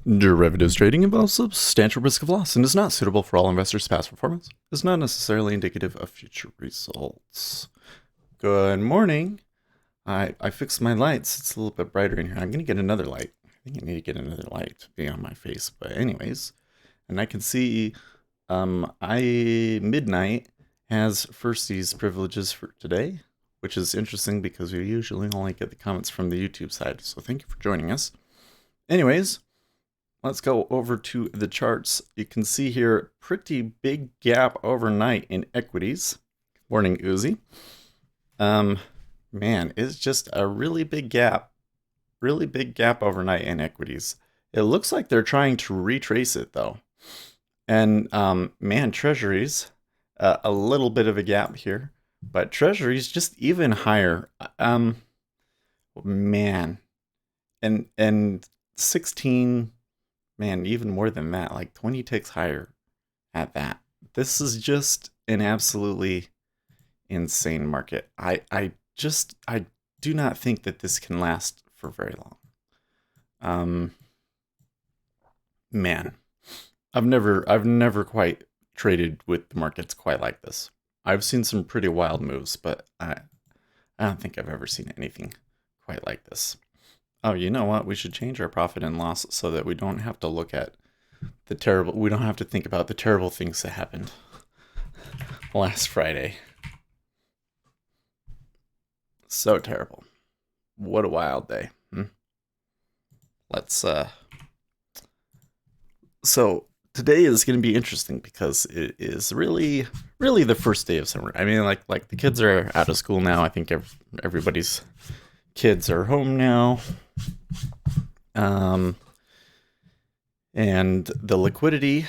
Derivatives trading involves substantial risk of loss and is not suitable for all investors. Past performance is not necessarily indicative of future results. Good morning. I fixed my lights. It's a little bit brighter in here. I'm going to get another light. I think I need to get another light to be on my face. But anyways, and I can see I midnight has firsties privileges for today, which is interesting because we usually only get the comments from the YouTube side. So thank you for joining us. Anyways, let's go over to the charts. You can see here pretty big gap overnight in equities. Morning, Uzi. Man, it's just a really big gap overnight in equities. It looks like they're trying to retrace it though. And man, Treasuries, a little bit of a gap here, but Treasuries just even higher. Man, and 16. Man, even more than that, like 20 ticks higher at that. This is just an absolutely insane market. I do not think that this can last for very long. Man, I've never quite traded with the markets quite like this. I've seen some pretty wild moves, but I don't think I've ever seen anything quite like this. Oh, you know what? We should change our profit and loss so that we don't have to look at we don't have to think about the terrible things that happened last Friday. So terrible. What a wild day. Let's, so today is going to be interesting because it is really the first day of summer. I mean, like the kids are out of school now. I think everybody's kids are home now. And the liquidity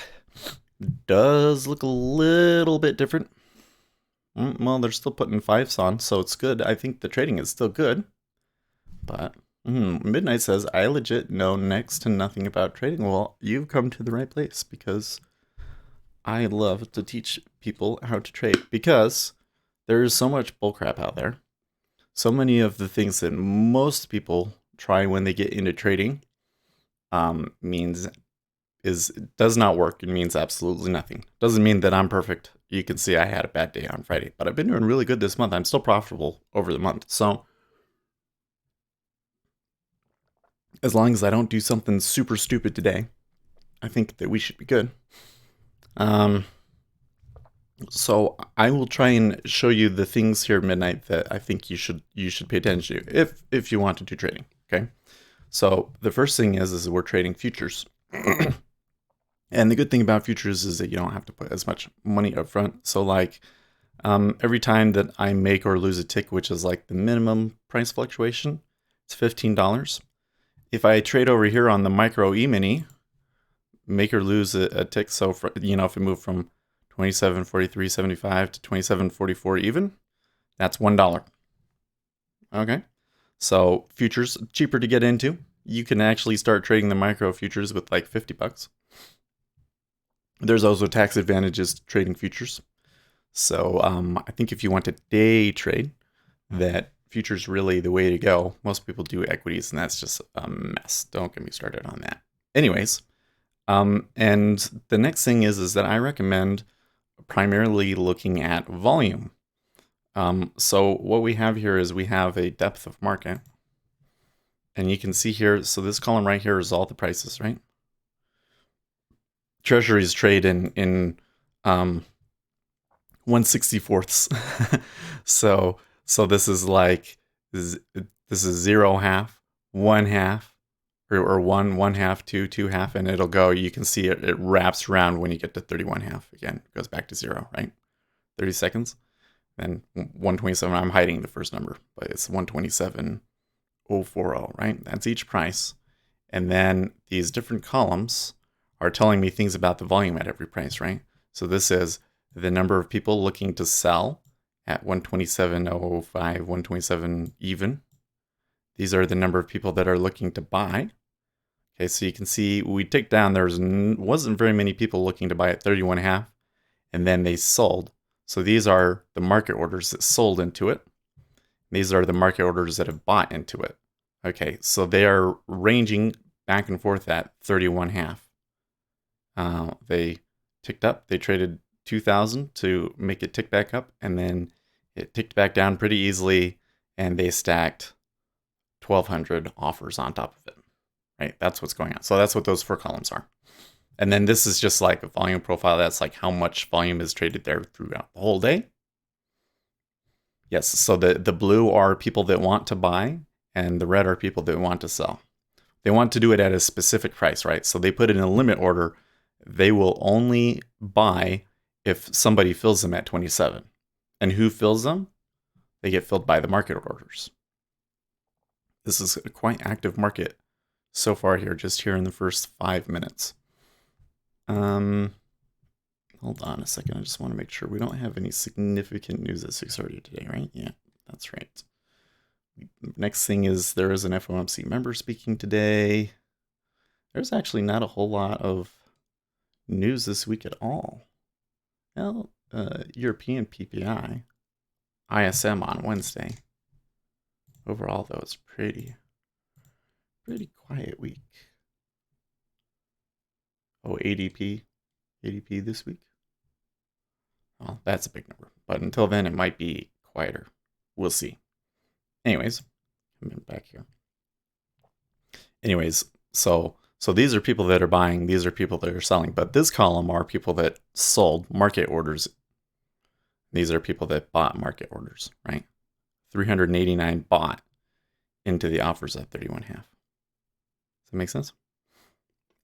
does look a little bit different. Well, they're still putting fives on, so it's good. I think the trading is still good. But Midnight says, I legit know next to nothing about trading. Well, you've come to the right place because I love to teach people how to trade because there is so much bullcrap out there. So many of the things that most people try when they get into trading does not work. It means absolutely nothing. Doesn't mean that I'm perfect. You can see I had a bad day on Friday, but I've been doing really good this month. I'm still profitable over the month. So as long as I don't do something super stupid today, I think that we should be good. So I will try and show you the things here at midnight that I think you should pay attention to if you want to do trading. Okay. So the first thing is we're trading futures. And the good thing about futures is that you don't have to put as much money up front. So like every time that I make or lose a tick, which is like the minimum price fluctuation, it's $15. If I trade over here on the micro E-mini, make or lose a tick. So for, if it moved from 27.43.75 to 27.44 even, that's $1. Okay. So futures cheaper to get into. You can actually start trading the micro futures with like $50. There's also tax advantages to trading futures. So I think if you want to day trade, that futures really the way to go. Most people do equities, and that's just a mess. Don't get me started on that. Anyways, and the next thing is that I recommend primarily looking at volume. So what we have here is we have a depth of market. And you can see here, so this column right here is all the prices, right? Treasuries trade in 1/64ths. so this is like, this is 0 half, 1 half, or 1 half, 2 half, and it'll go, you can see it wraps around when you get to 31 half. Again, it goes back to 0, right? 30 seconds. Then 127, I'm hiding the first number, but it's 127.040, right? That's each price. And then these different columns are telling me things about the volume at every price, right? So this is the number of people looking to sell at 127.005, 127 even. These are the number of people that are looking to buy. Okay, so you can see we ticked down. There wasn't very many people looking to buy at 31 half, and then they sold. So these are the market orders that sold into it. These are the market orders that have bought into it. Okay, so they are ranging back and forth at 31.5. They ticked up. They traded 2,000 to make it tick back up, and then it ticked back down pretty easily, and they stacked 1,200 offers on top of it. Right? That's what's going on. So that's what those 4 columns are. And then this is just like a volume profile. That's like how much volume is traded there throughout the whole day. Yes, so the blue are people that want to buy, and the red are people that want to sell. They want to do it at a specific price, right? So they put it in a limit order. They will only buy if somebody fills them at 27. And who fills them? They get filled by the market orders. This is a quite active market so far here, just here in the first 5 minutes. Hold on a second. I just want to make sure we don't have any significant news at 6:30 today, right? Yeah, that's right. Next thing is there is an FOMC member speaking today. There's actually not a whole lot of news this week at all. Well, European PPI, ISM on Wednesday. Overall, though, it's pretty quiet week. Oh, ADP this week. Well, that's a big number. But until then, it might be quieter. We'll see. Anyways, coming back here. Anyways, so these are people that are buying. These are people that are selling. But this column are people that sold market orders. These are people that bought market orders, right? 389 bought into the offers at 31.5. Does that make sense?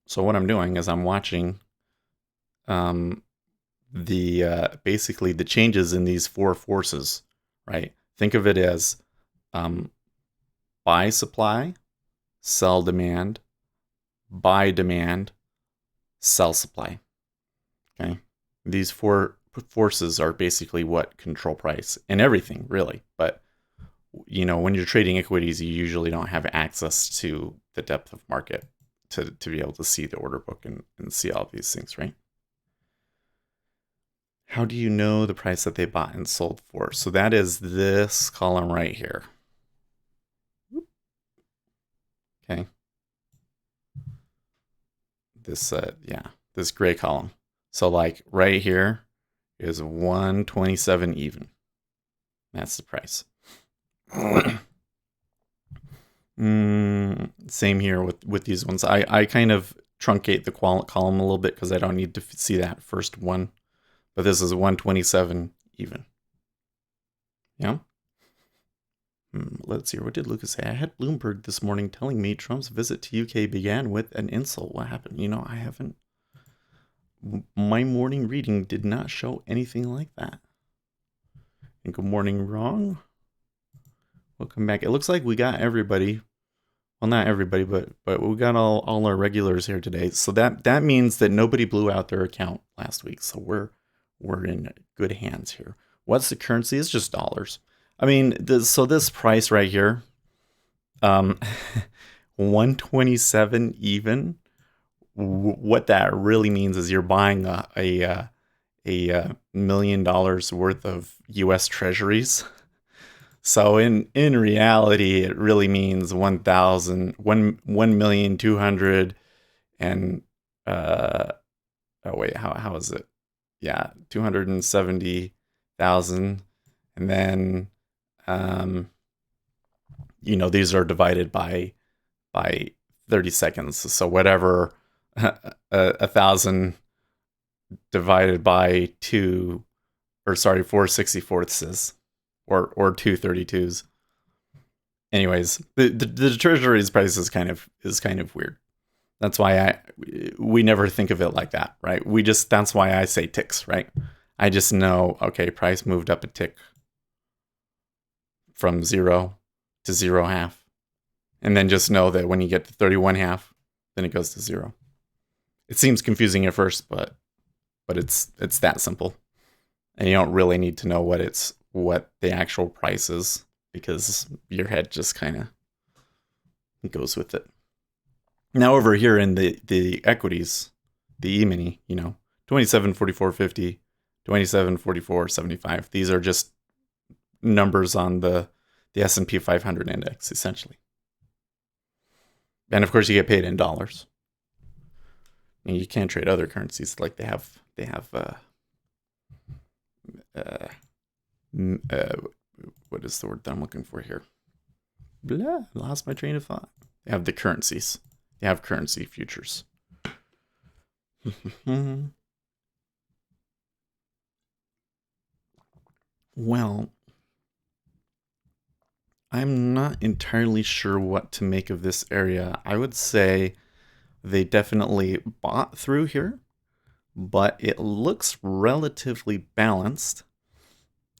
So what I'm doing is I'm watching basically the changes in these 4 forces, right? Think of it as buy supply, sell demand, buy demand, sell supply. Okay, these 4 forces are basically what control price and everything, really. But you know, when you're trading equities, you usually don't have access to the depth of market to be able to see the order book and see all these things, right? How do you know the price that they bought and sold for? So that is this column right here. Okay. This, this gray column. So like right here is 127 even. That's the price. Same here with these ones. I kind of truncate the column a little bit because I don't need to see that first one. But this is 127 even. Yeah. Let's see. What did Lucas say? I had Bloomberg this morning telling me Trump's visit to UK began with an insult. What happened? You know, I haven't. My morning reading did not show anything like that. And good morning, wrong. Welcome back. It looks like we got everybody. Well, not everybody, but we got all our regulars here today. So that means that nobody blew out their account last week. So we're in good hands here. What's the currency? It's just dollars. I mean, so this price right here, 127 even. What that really means is you're buying a $1 million worth of U.S. Treasuries. So in reality, it really means 1,200 and oh wait, how is it? Yeah, 270,000, and then you know, these are divided by 30 seconds. So whatever 1,000 divided by 4/64 is, or 2/32s. Anyways, the Treasury's price is kind of weird. That's why we never think of it like that, right? That's why I say ticks, right? I just know, okay, price moved up a tick from 0 to 0.5. And then just know that when you get to 31.5, then it goes to 0. It seems confusing at first, but it's that simple. And you don't really need to know what the actual price is, because your head just kind of goes with it. Now over here in the equities, the E-mini, you know, 27.44.50, 27.44.75. These are just numbers on the S&P 500 index, essentially. And of course, you get paid in dollars. And you can't trade other currencies like they have. Uh, uh, what is the word that I'm looking for here? Blah, lost my train of thought. They have the currencies. They have currency futures. Well, I'm not entirely sure what to make of this area. I would say they definitely bought through here, but it looks relatively balanced.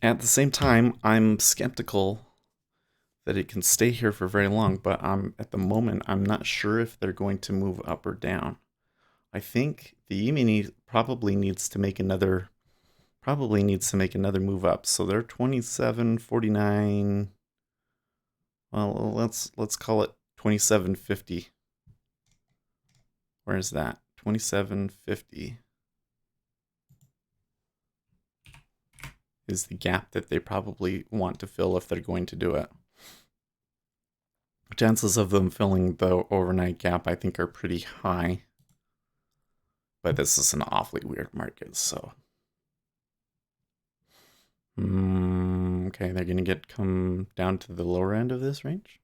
At the same time, I'm skeptical that it can stay here for very long, but at the moment I'm not sure if they're going to move up or down. I think the EME probably needs to make another move up. So they're 27.49. Well, let's call it 27.50. Where's that? 27.50 is the gap that they probably want to fill if they're going to do it. Chances of them filling the overnight gap, I think, are pretty high. But this is an awfully weird market, so. Okay, they're going to come down to the lower end of this range.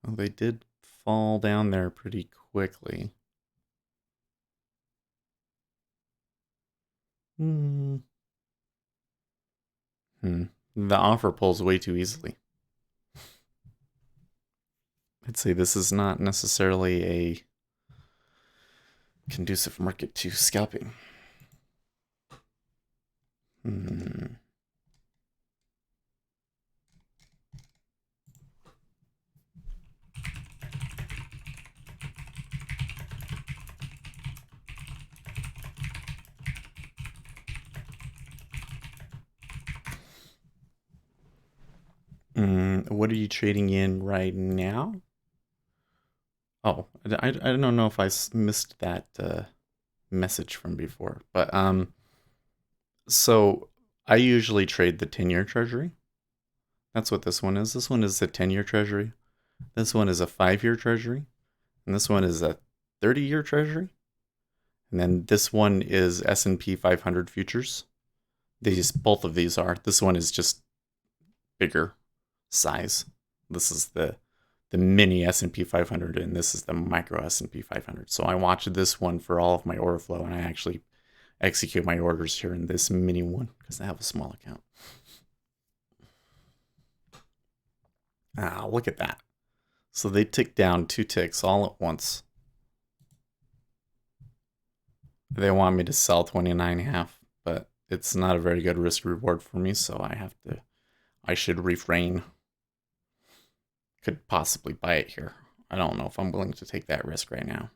Well, they did fall down there pretty quickly. The offer pulls way too easily. I'd say this is not necessarily a conducive market to scalping. What are you trading in right now? Oh, I don't know if I missed that message from before, but so I usually trade the 10-year treasury. That's what this one is. This one is the 10-year treasury. This one is a 5-year treasury, and this one is a 30-year treasury. And then this one is S&P 500 futures. Both of these are. This one is just bigger size. This is the mini S&P 500, and this is the micro S&P 500. So I watch this one for all of my order flow, and I actually execute my orders here in this mini one because I have a small account. Look at that. So they tick down 2 ticks all at once. They want me to sell 29.5, but it's not a very good risk reward for me, so I should refrain. Could possibly buy it here. I don't know if I'm willing to take that risk right now.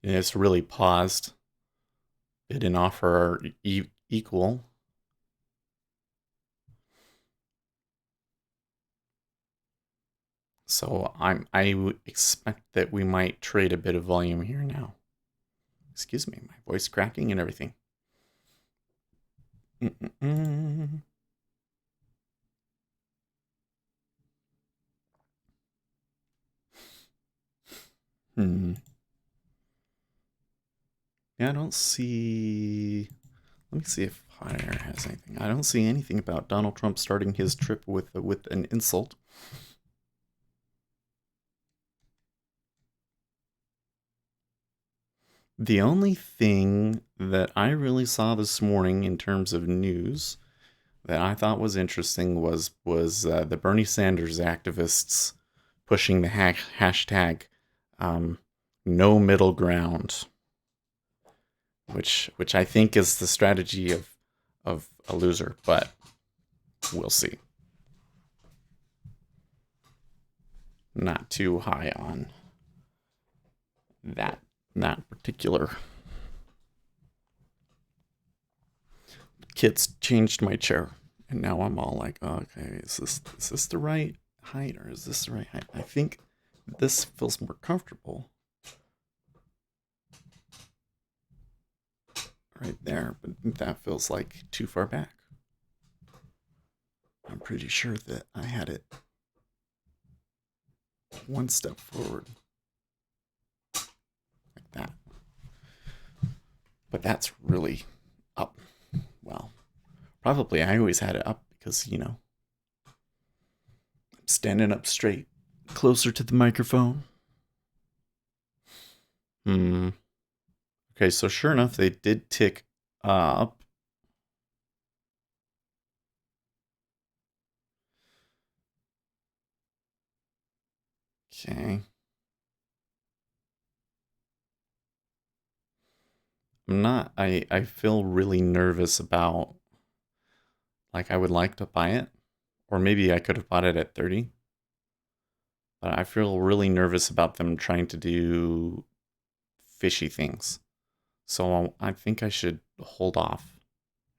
It's really paused. Bid and offer are equal. So I would expect that we might trade a bit of volume here now. Excuse me, my voice cracking and everything. Yeah, I don't see. Let me see if Hire has anything. I don't see anything about Donald Trump starting his trip with an insult. The only thing that I really saw this morning in terms of news that I thought was interesting was the Bernie Sanders activists pushing the hashtag no middle ground, which I think is the strategy of a loser, but we'll see. Not too high on that particular. Kids changed my chair, and now I'm all like, oh, okay, is this the right height, or is this the right height? I think this feels more comfortable right there, but that feels like too far back. I'm pretty sure that I had it one step forward, like that. But that's really up. Well, probably I always had it up because, you know, I'm standing up straight, closer to the microphone. Okay, so sure enough, they did tick up. Okay. I feel really nervous about, like, I would like to buy it, or maybe I could have bought it at 30. But I feel really nervous about them trying to do fishy things. So I think I should hold off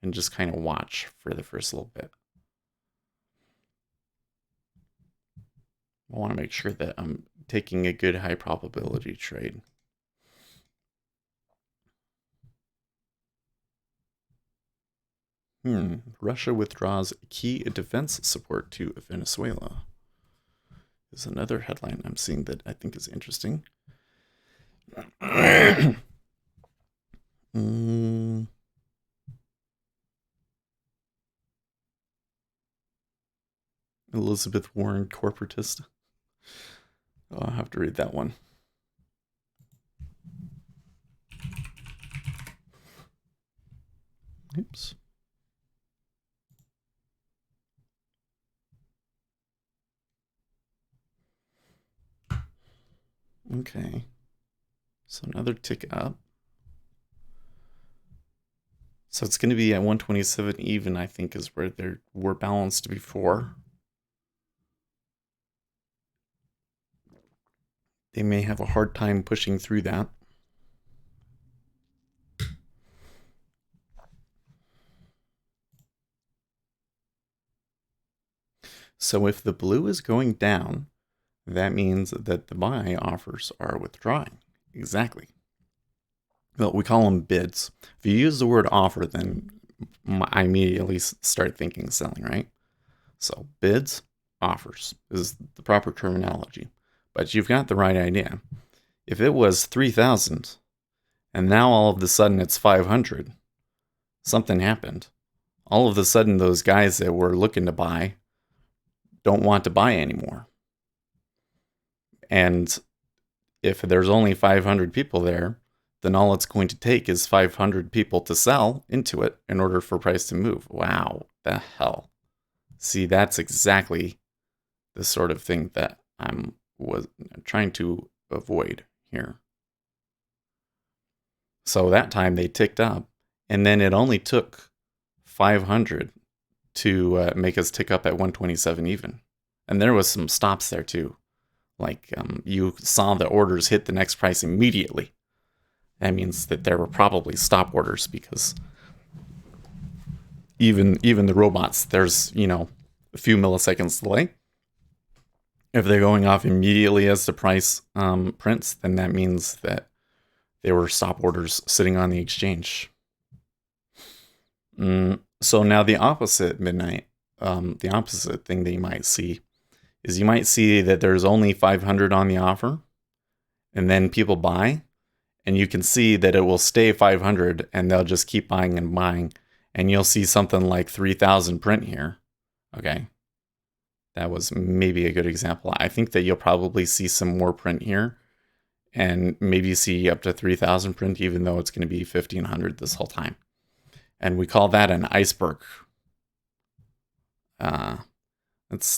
and just kind of watch for the first little bit. I want to make sure that I'm taking a good high probability trade. Russia withdraws key defense support to Venezuela. Is another headline I'm seeing that I think is interesting. Elizabeth Warren corporatist. Oh, I'll have to read that one. Oops. Okay. So another tick up. So it's going to be at 127 even, I think, is where they were balanced before. They may have a hard time pushing through that. So if the blue is going down, that means that the buy offers are withdrawing. Exactly. Well, we call them bids. If you use the word offer, then I immediately start thinking selling, right? So bids, offers is the proper terminology. But you've got the right idea. If it was 3,000 and now all of a sudden it's 500, something happened. All of a sudden those guys that were looking to buy don't want to buy anymore. And if there's only 500 people there, then all it's going to take is 500 people to sell into it in order for price to move. Wow, the hell. See, that's exactly the sort of thing that I'm trying to avoid here. So that time they ticked up, and then it only took 500 to make us tick up at 127 even. And there was some stops there too. Like you saw the orders hit the next price immediately. That means that there were probably stop orders because even the robots, there's, you know, a few milliseconds delay. If they're going off immediately as the price prints, then that means that they were stop orders sitting on the exchange. So now the opposite midnight, the opposite thing that you might see is you might see that there's only 500 on the offer, and then people buy, and you can see that it will stay 500, and they'll just keep buying and buying, and you'll see something like 3,000 print here. Okay, that was maybe a good example. I think that you'll probably see some more print here, and maybe see up to 3,000 print, even though it's going to be 1,500 this whole time. And we call that an iceberg.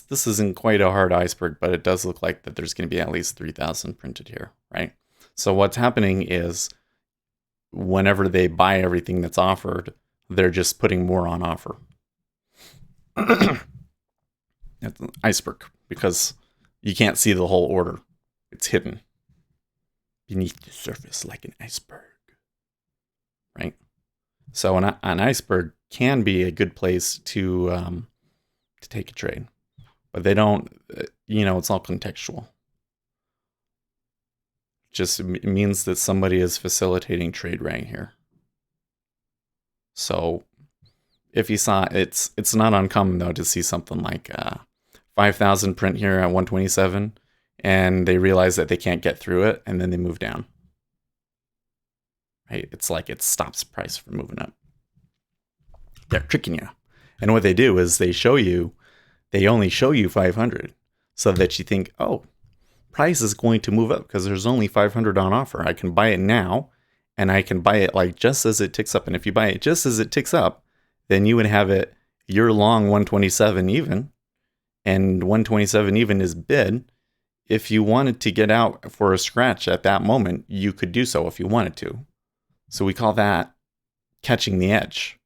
This isn't quite a hard iceberg, but it does look like that there's going to be at least 3,000 printed here, right? So what's happening is whenever they buy everything that's offered, they're just putting more on offer. It's an iceberg because you can't see the whole order. It's hidden beneath the surface like an iceberg, right? So an iceberg can be a good place to take a trade, but they don't, you know, it's all contextual. Just means that somebody is facilitating trade right here. So if you saw, it's not uncommon though to see something like 5,000 print here at 127, and they realize that they can't get through it, and then they move down. Right? It's like it stops price from moving up. They're tricking you. And what they do is they only show you 500 so that you think, oh, price is going to move up because there's only 500 on offer. I can buy it now, and I can buy it like just as it ticks up. And if you buy it just as it ticks up, then you would have it year long 127 even, and 127 even is bid. If you wanted to get out for a scratch at that moment, you could do so if you wanted to. So we call that catching the edge.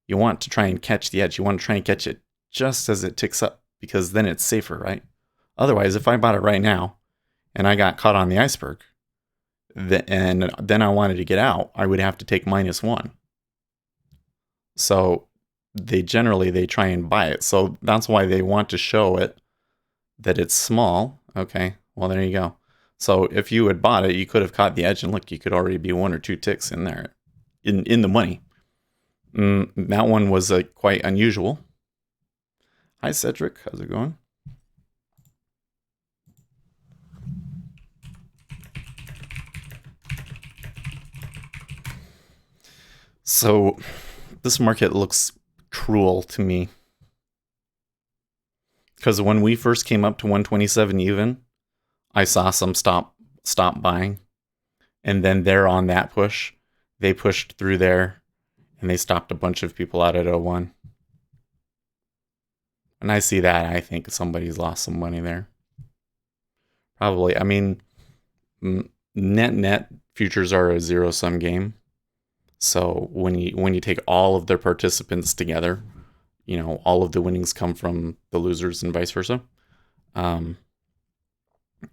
You want to try and catch the edge. You want to try and catch it just as it ticks up, because then it's safer, right? Otherwise, if I bought it right now and I got caught on the iceberg, and then I wanted to get out, I would have to take -1. So they try and buy it. So that's why they want to show it that it's small. Okay, well, there you go. So if you had bought it, you could have caught the edge, and look, you could already be 1 or 2 ticks in there in the money. That one was quite unusual. Hi, Cedric. How's it going? So this market looks cruel to me, because when we first came up to 127 even, I saw some stop buying, and then they're on that push. They pushed through there, and they stopped a bunch of people out at 01. And I see that, I think somebody's lost some money there. Probably. I mean, net futures are a zero-sum game. So when you take all of their participants together, all of the winnings come from the losers and vice versa.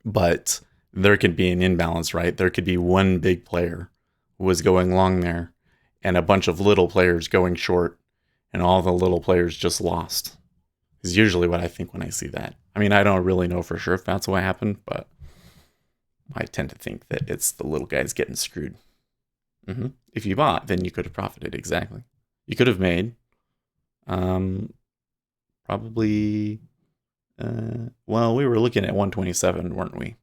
But there could be an imbalance, right? There could be one big player who was going long there, and a bunch of little players going short, and all the little players just lost. Is usually what I think when I see that. I mean, I don't really know for sure if that's what happened, but I tend to think that it's the little guys getting screwed. If you bought, then you could have profited. Exactly. You could have made probably, well, we were looking at 127, weren't we?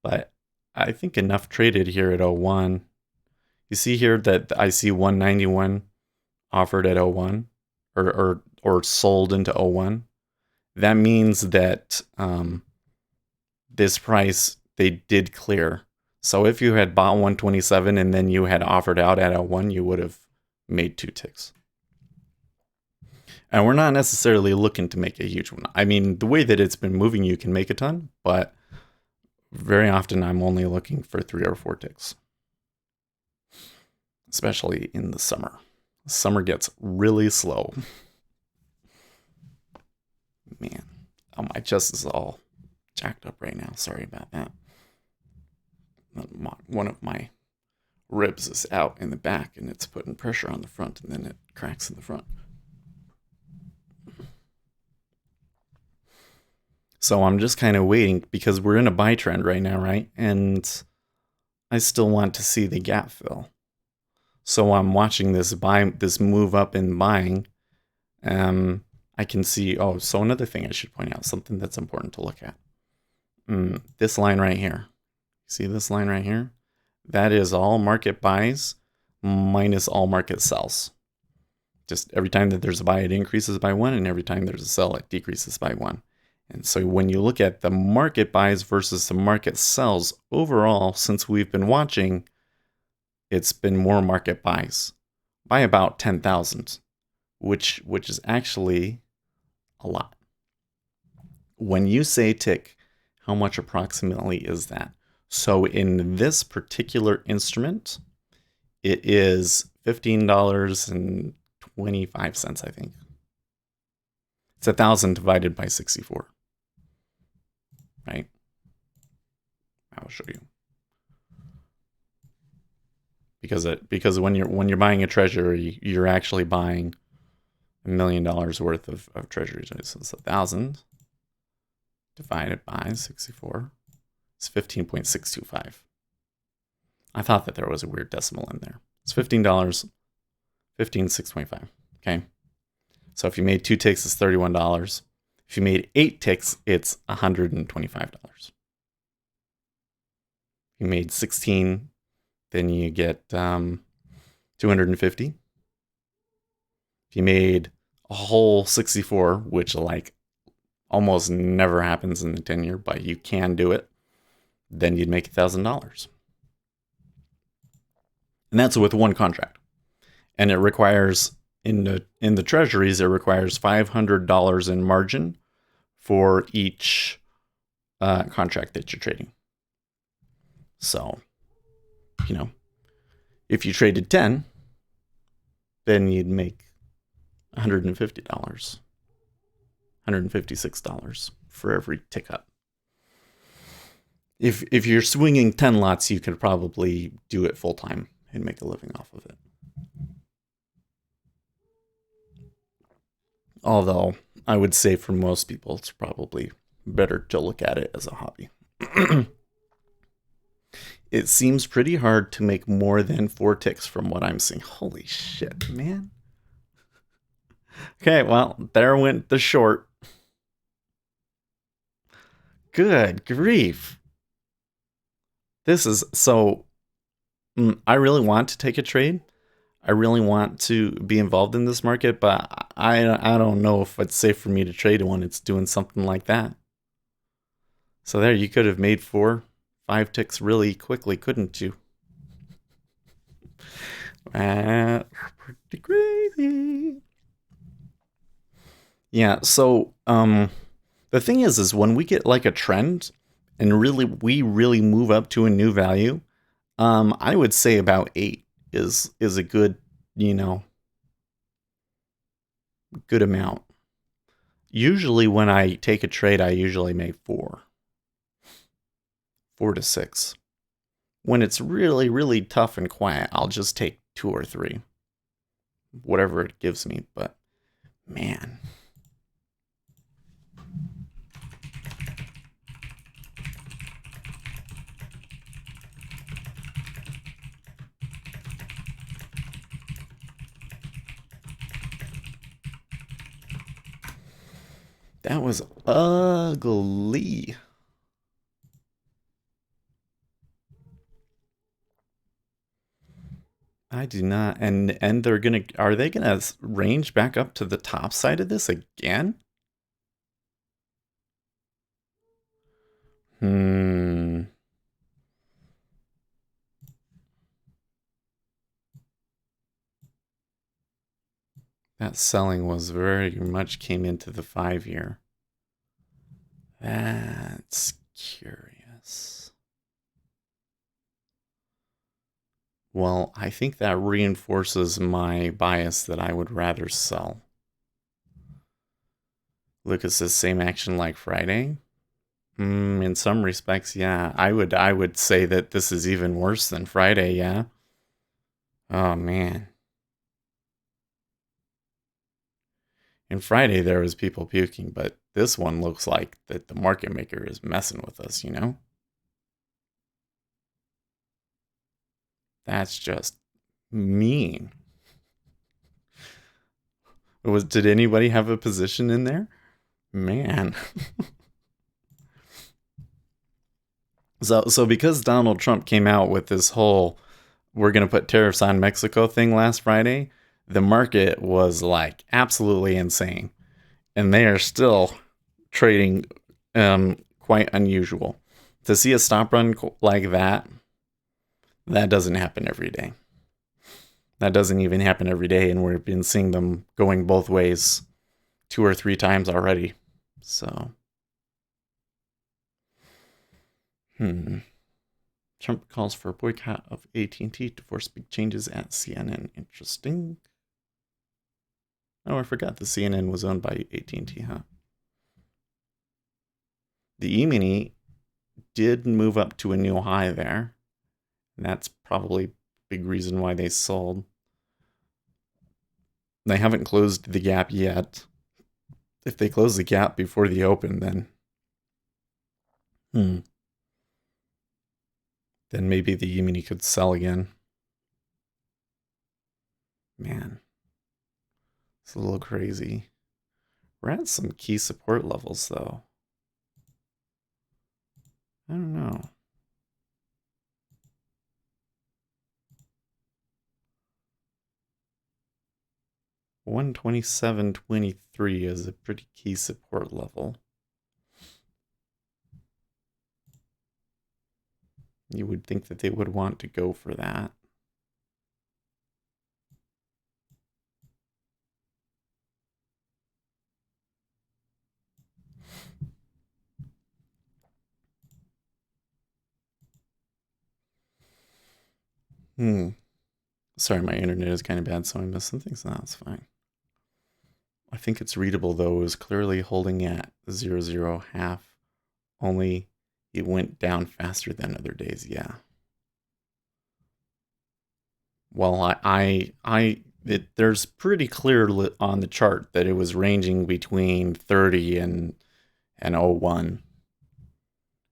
But I think enough traded here at 01. You see here that I see 191 offered at 01, or sold into 01. That means that this price, they did clear. So if you had bought 127 and then you had offered out at 01, you would have made 2 ticks. And we're not necessarily looking to make a huge one. I mean, the way that it's been moving, you can make a ton, but very often I'm only looking for 3 or 4 ticks. Especially in the summer. Summer gets really slow. Man, my chest is all jacked up right now. Sorry about that. One of my ribs is out in the back, and it's putting pressure on the front, and then it cracks in the front. So I'm just kind of waiting, because we're in a buy trend right now, right? And I still want to see the gap fill. So I'm watching this move up in buying. I can see, so another thing I should point out, something that's important to look at. This line right here. See this line right here? That is all market buys minus all market sells. Just every time that there's a buy, it increases by 1, and every time there's a sell, it decreases by 1. And so when you look at the market buys versus the market sells, overall, since we've been watching, it's been more market buys by about 10,000, which is actually a lot. When you say tick, how much approximately is that? So in this particular instrument, it is $15.25, I think. It's 1,000 divided by 64. Right? I'll show you. Because when you're buying a treasury, you're actually buying $1 million worth of treasuries. So it's 1,000 divided by 64. It's 15.625. I thought that there was a weird decimal in there. It's $15 15,625. Okay. So if you made 2 ticks, it's $31. If you made 8 ticks, it's $125. If you made 16, then you get 250. If you made a whole 64, which like almost never happens in the 10-year, but you can do it, then you'd make $1,000. And that's with one contract. And it requires in the treasuries, it requires $500 in margin for each contract that you're trading. So, if you traded 10, then you'd make $150, $156 for every tick up. If you're swinging 10 lots, you could probably do it full time and make a living off of it. Although I would say for most people, it's probably better to look at it as a hobby. It seems pretty hard to make more than 4 ticks from what I'm seeing. Holy shit, man. Okay, well, there went the short. Good grief. This is so. I really want to take a trade. I really want to be involved in this market, but I don't know if it's safe for me to trade when it's doing something like that. So there, you could have made 4, 5 ticks really quickly, couldn't you? That's pretty crazy. Yeah, so the thing is when we get like a trend and we really move up to a new value, I would say about 8 is a good, good amount. Usually when I take a trade, I usually make 4 to 6. When it's really, really tough and quiet, I'll just take 2 or 3, whatever it gives me. But man, that was ugly. I do not, and are they gonna range back up to the top side of this again? That selling was very much came into the 5-year. That's curious. Well, I think that reinforces my bias that I would rather sell. Lucas says same action like Friday. In some respects, yeah. I would say that this is even worse than Friday, yeah. Oh man. In Friday there was people puking, but this one looks like that the market maker is messing with us, That's just mean. Did anybody have a position in there? Man. So because Donald Trump came out with this whole we're going to put tariffs on Mexico thing last Friday, the market was like absolutely insane. And they are still trading quite unusual. To see a stop run like that doesn't happen every day. That doesn't even happen every day, and we've been seeing them going both ways 2 or 3 times already. So, Trump calls for a boycott of AT&T to force big changes at CNN. Interesting. Oh, I forgot the CNN was owned by AT&T, huh? The E-mini did move up to a new high there. And that's probably a big reason why they sold. They haven't closed the gap yet. If they close the gap before the open, then then maybe the E-mini could sell again. Man, It's a little crazy. We're at some key support levels, though. I don't know. 127.23 is a pretty key support level. You would think that they would want to go for that. Sorry, my internet is kind of bad, so I missed some things. That's fine. I think it's readable, though. It was clearly holding at 0, 0, half. Only it went down faster than other days. Yeah. Well, there's pretty clear on the chart that it was ranging between 30 and 01.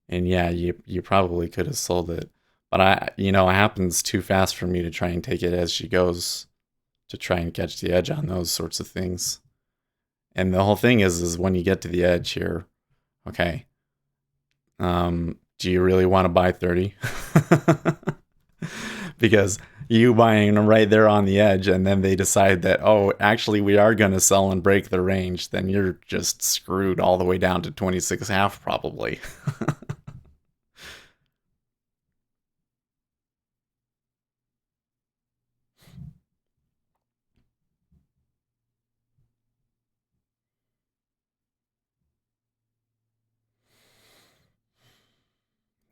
And yeah, you probably could have sold it. But it happens too fast for me to try and take it as she goes to try and catch the edge on those sorts of things. And the whole thing is when you get to the edge here, okay, do you really want to buy 30? Because you buying them right there on the edge and then they decide that, oh, actually we are going to sell and break the range, then you're just screwed all the way down to 26.5 probably.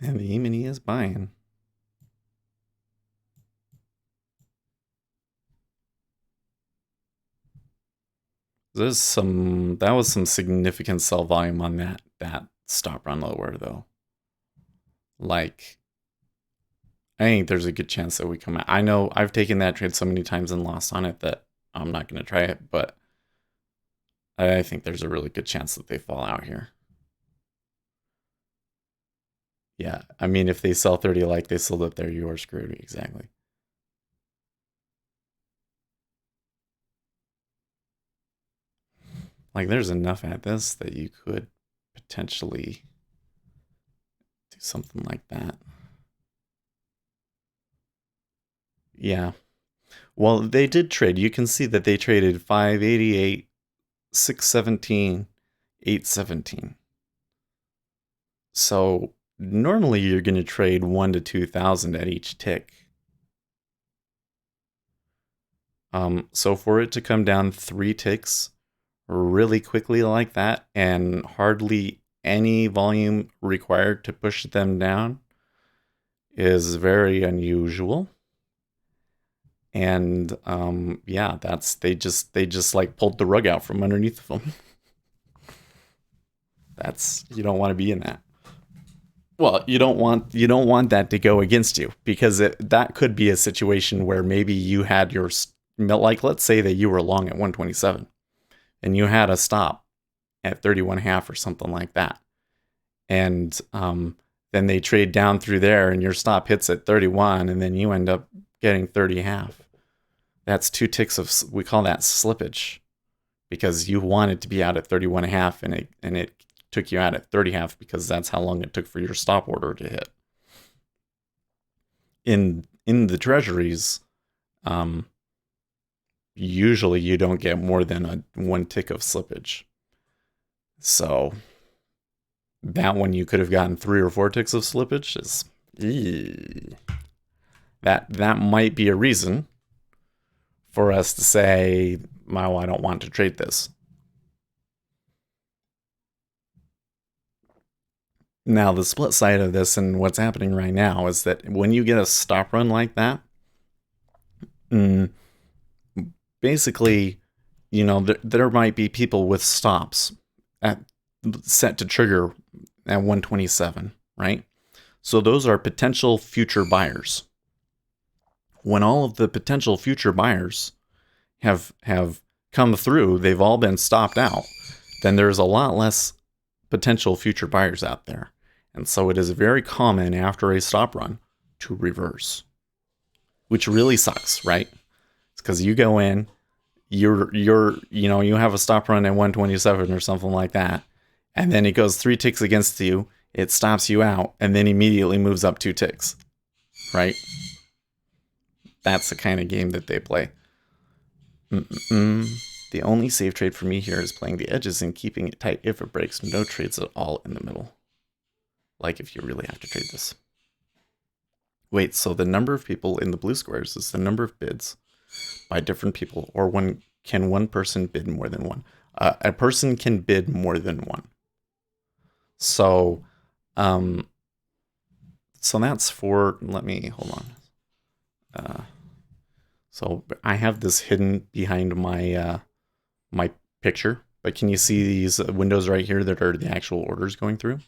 And the E-mini is buying. That was some significant sell volume on that stop run lower though. Like, I think there's a good chance that we come out. I know I've taken that trade so many times and lost on it that I'm not going to try it, but I think there's a really good chance that they fall out here. Yeah, I mean, if they sell 30 like they sold it there, you are screwed. Exactly. Like, there's enough at this that you could potentially do something like that. Yeah. Well, they did trade. You can see that they traded 588, 617, 817. So normally you're going to trade 1 to 2,000 at each tick. So for it to come down 3 ticks really quickly like that and hardly any volume required to push them down is very unusual. And yeah, they just like pulled the rug out from underneath them. You don't want to be in that. Well, you don't want that to go against you because that could be a situation where maybe you had like let's say that you were long at 127 and you had a stop at 31.5 or something like that, and then they trade down through there and your stop hits at 31 and then you end up getting 30.5. That's 2 ticks of, we call that slippage, because you wanted to be out at 31.5 and it took you out at 30.5 because that's how long it took for your stop order to hit. In the treasuries, usually you don't get more than 1 tick of slippage. So that one you could have gotten 3 or 4 ticks of slippage is that might be a reason for us to say, well, I don't want to trade this. Now, the split side of this and what's happening right now is that when you get a stop run like that, basically, there might be people with stops set to trigger at 127, right? So those are potential future buyers. When all of the potential future buyers have come through, they've all been stopped out, then there's a lot less potential future buyers out there. And so it is very common after a stop run to reverse, which really sucks, right? It's because you go in, you have a stop run at 127 or something like that, and then it goes 3 ticks against you, it stops you out, and then immediately moves up 2 ticks, right? That's the kind of game that they play. The only safe trade for me here is playing the edges and keeping it tight. If it breaks, no trades at all in the middle. Like if you really have to trade this. Wait, so the number of people in the blue squares is the number of bids by different people, or can one person bid more than one? A person can bid more than one. So, so that's for. Let me hold on. So I have this hidden behind my my picture, but can you see these windows right here that are the actual orders going through?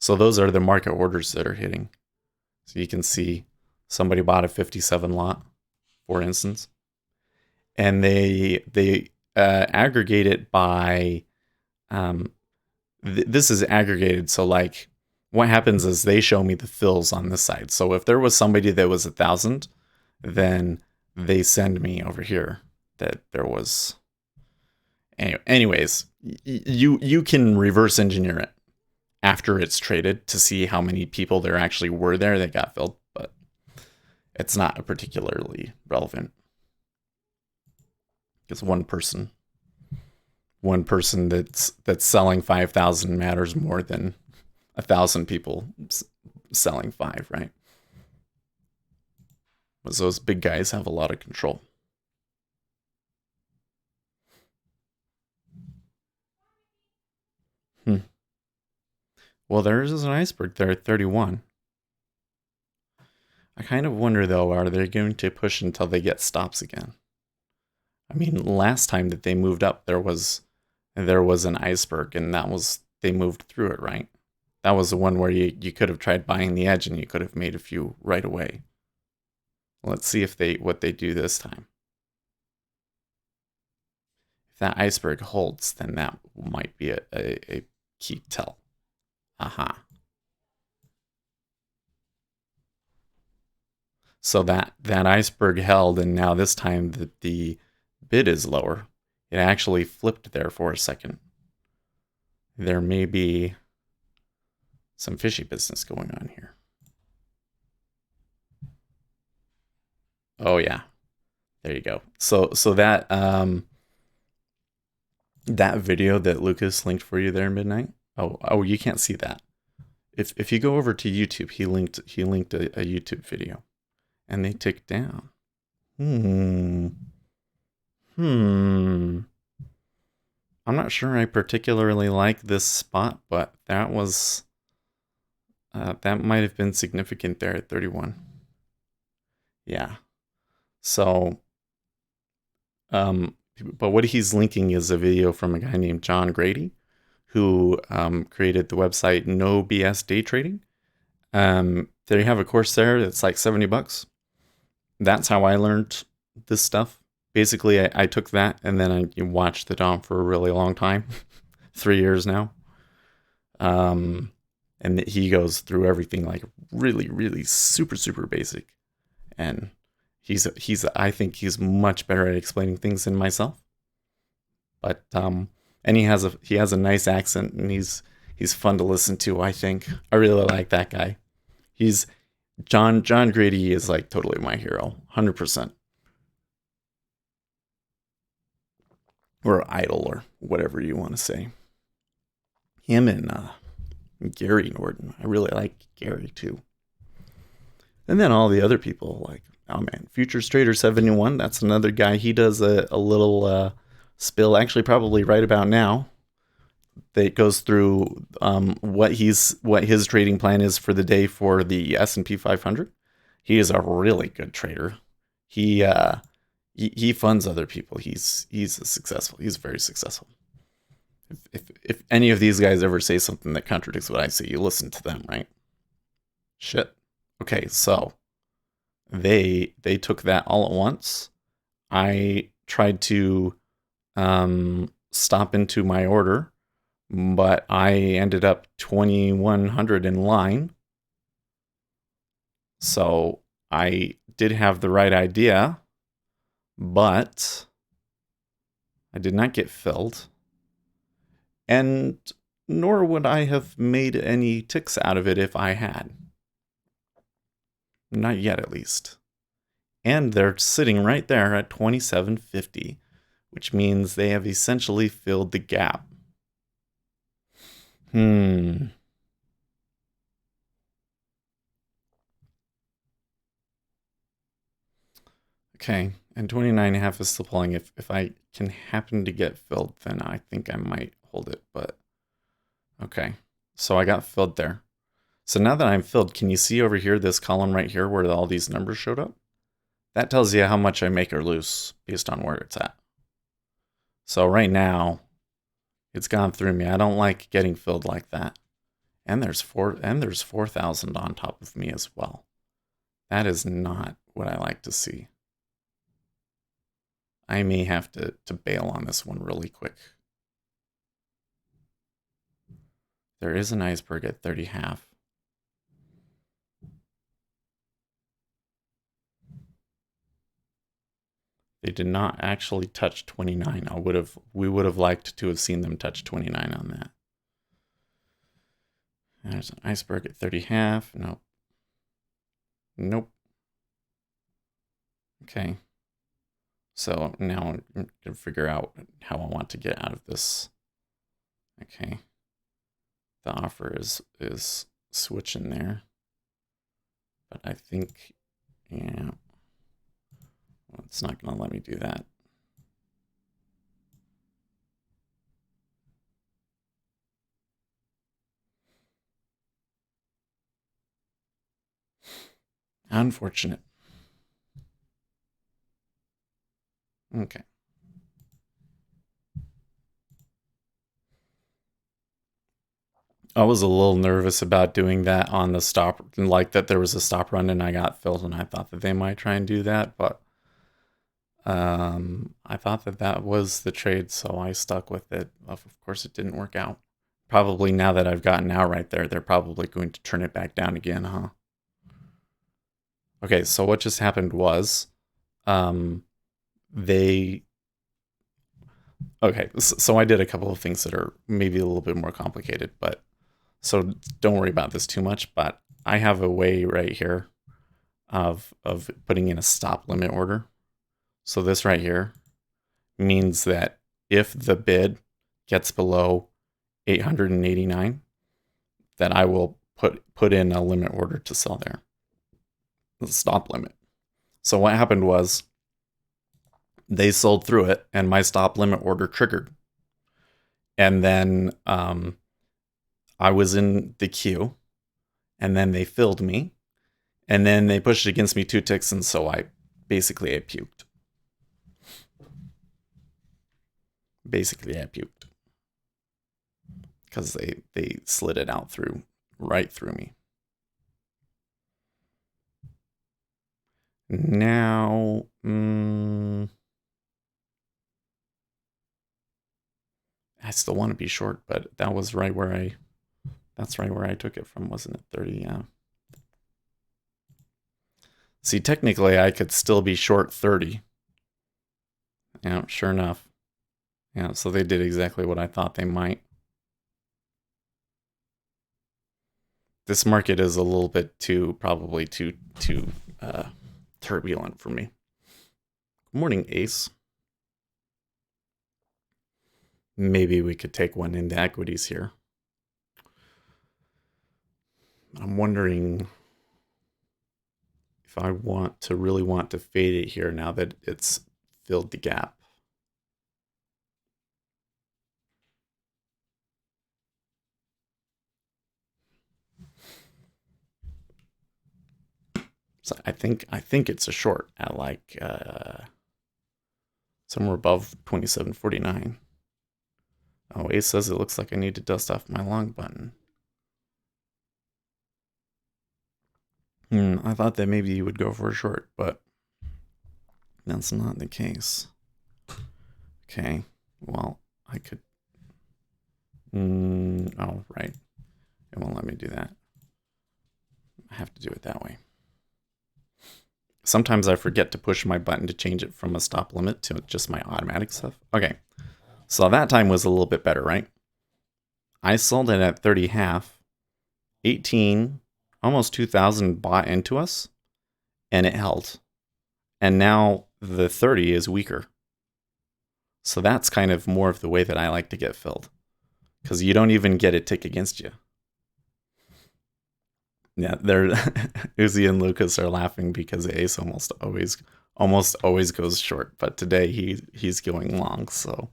So those are the market orders that are hitting. So you can see somebody bought a 57 lot, for instance, and they aggregate it by this is aggregated. So like what happens is they show me the fills on this side. So if there was somebody that was 1,000, then they send me over here that there was. Anyways, you can reverse engineer it after it's traded to see how many people there actually were there that got filled, but it's not particularly relevant because one person that's selling 5,000 matters more than 1,000 people selling 5, right? Because those big guys have a lot of control. Well, there is an iceberg there at 31. I kind of wonder, though, are they going to push until they get stops again? I mean, last time that they moved up, there was an iceberg, and they moved through it, right? That was the one where you could have tried buying the edge, and you could have made a few right away. Let's see what they do this time. If that iceberg holds, then that might be a key tell. Aha. So that iceberg held, and now this time the bid is lower. It actually flipped there for a second. There may be some fishy business going on here. Oh yeah, there you go. So that that video that Lucas linked for you there, Midnight. Oh, you can't see that. If you go over to YouTube, he linked a YouTube video, and they tick down. I'm not sure I particularly like this spot, but that was that might have been significant there at 31. Yeah. So, but what he's linking is a video from a guy named John Grady, who created the website No BS Day Trading. They have a course there that's like $70. That's how I learned this stuff. Basically, I took that and then I watched the DOM for a really long time, 3 years now. And he goes through everything like really, really super basic. And I think he's much better at explaining things than myself. But and he has a nice accent, and he's fun to listen to. I think I really like that guy. He's John Grady is like totally my hero, 100%. Or idol, or whatever you want to say. Him and Gary Norton. I really like Gary too. And then all the other people, like, oh man, Futures Trader 71. That's another guy. He does a little spill, actually probably right about now, that goes through what his trading plan is for the day for the S&P 500. He is a really good trader. He funds other people. He's successful. He's very successful. If any of these guys ever say something that contradicts what I say, you listen to them, right? Shit. Okay, so they took that all at once. I tried to stop into my order, but I ended up 2,100 in line. So I did have the right idea, but I did not get filled. And nor would I have made any ticks out of it if I had. Not yet, at least. And they're sitting right there at 2750, which means they have essentially filled the gap. Okay, and 29.5 is still pulling. If I can happen to get filled, then I think I might hold it, but okay. So I got filled there. So now that I'm filled, can you see over here this column right here where all these numbers showed up? That tells you how much I make or lose based on where it's at. So right now, it's gone through me. I don't like getting filled like that. And there's 4,000 on top of me as well. That is not what I like to see. I may have to bail on this one really quick. There is an iceberg at 30.5. They did not actually touch 29. We would have liked to have seen them touch 29 on that. There's an iceberg at 30.5. Nope. Nope. Okay. So now I'm going to figure out how I want to get out of this. Okay. The offer is switching there. But I think, yeah, well, it's not going to let me do that. Unfortunate. Okay. I was a little nervous about doing that on the stop, like that there was a stop run and I got filled, and I thought that they might try and do that, but I thought that that was the trade, so I stuck with it. Of course, it didn't work out. Probably now that I've gotten out right there, they're probably going to turn it back down again, huh? Okay, so what just happened was, they... Okay, so I did a couple of things that are maybe a little bit more complicated, but so don't worry about this too much, but I have a way right here of putting in a stop limit order. So this right here means that if the bid gets below 889, that I will put in a limit order to sell there. The stop limit. So what happened was they sold through it and my stop limit order triggered. And then I was in the queue, and then they filled me, and then they pushed against me 2 ticks, and so I puked. Basically, I puked. Because they slid it out right through me. Now, I still want to be short, but that was right where that's right where I took it from, wasn't it? 30, yeah. See, technically, I could still be short 30. Yeah, sure enough. Yeah, so they did exactly what I thought they might. This market is a little bit probably too turbulent for me. Good morning, Ace. Maybe we could take one into equities here. I'm wondering if I really want to fade it here now that it's filled the gap. So I think it's a short at like somewhere above 27.49. Oh, Ace says it looks like I need to dust off my long button. I thought that maybe you would go for a short, but that's not the case. Okay, well, I could... oh, right. It won't let me do that. I have to do it that way. Sometimes I forget to push my button to change it from a stop limit to just my automatic stuff. Okay, So that time was a little bit better, right? I sold it at 30 half, 18, almost 2,000 bought into us, and it held. And now the 30 is weaker. So that's kind of more of the way that I like to get filled, because you don't even get a tick against you. Yeah, they're Uzi and Lucas are laughing because Ace almost always goes short, but today he's going long, so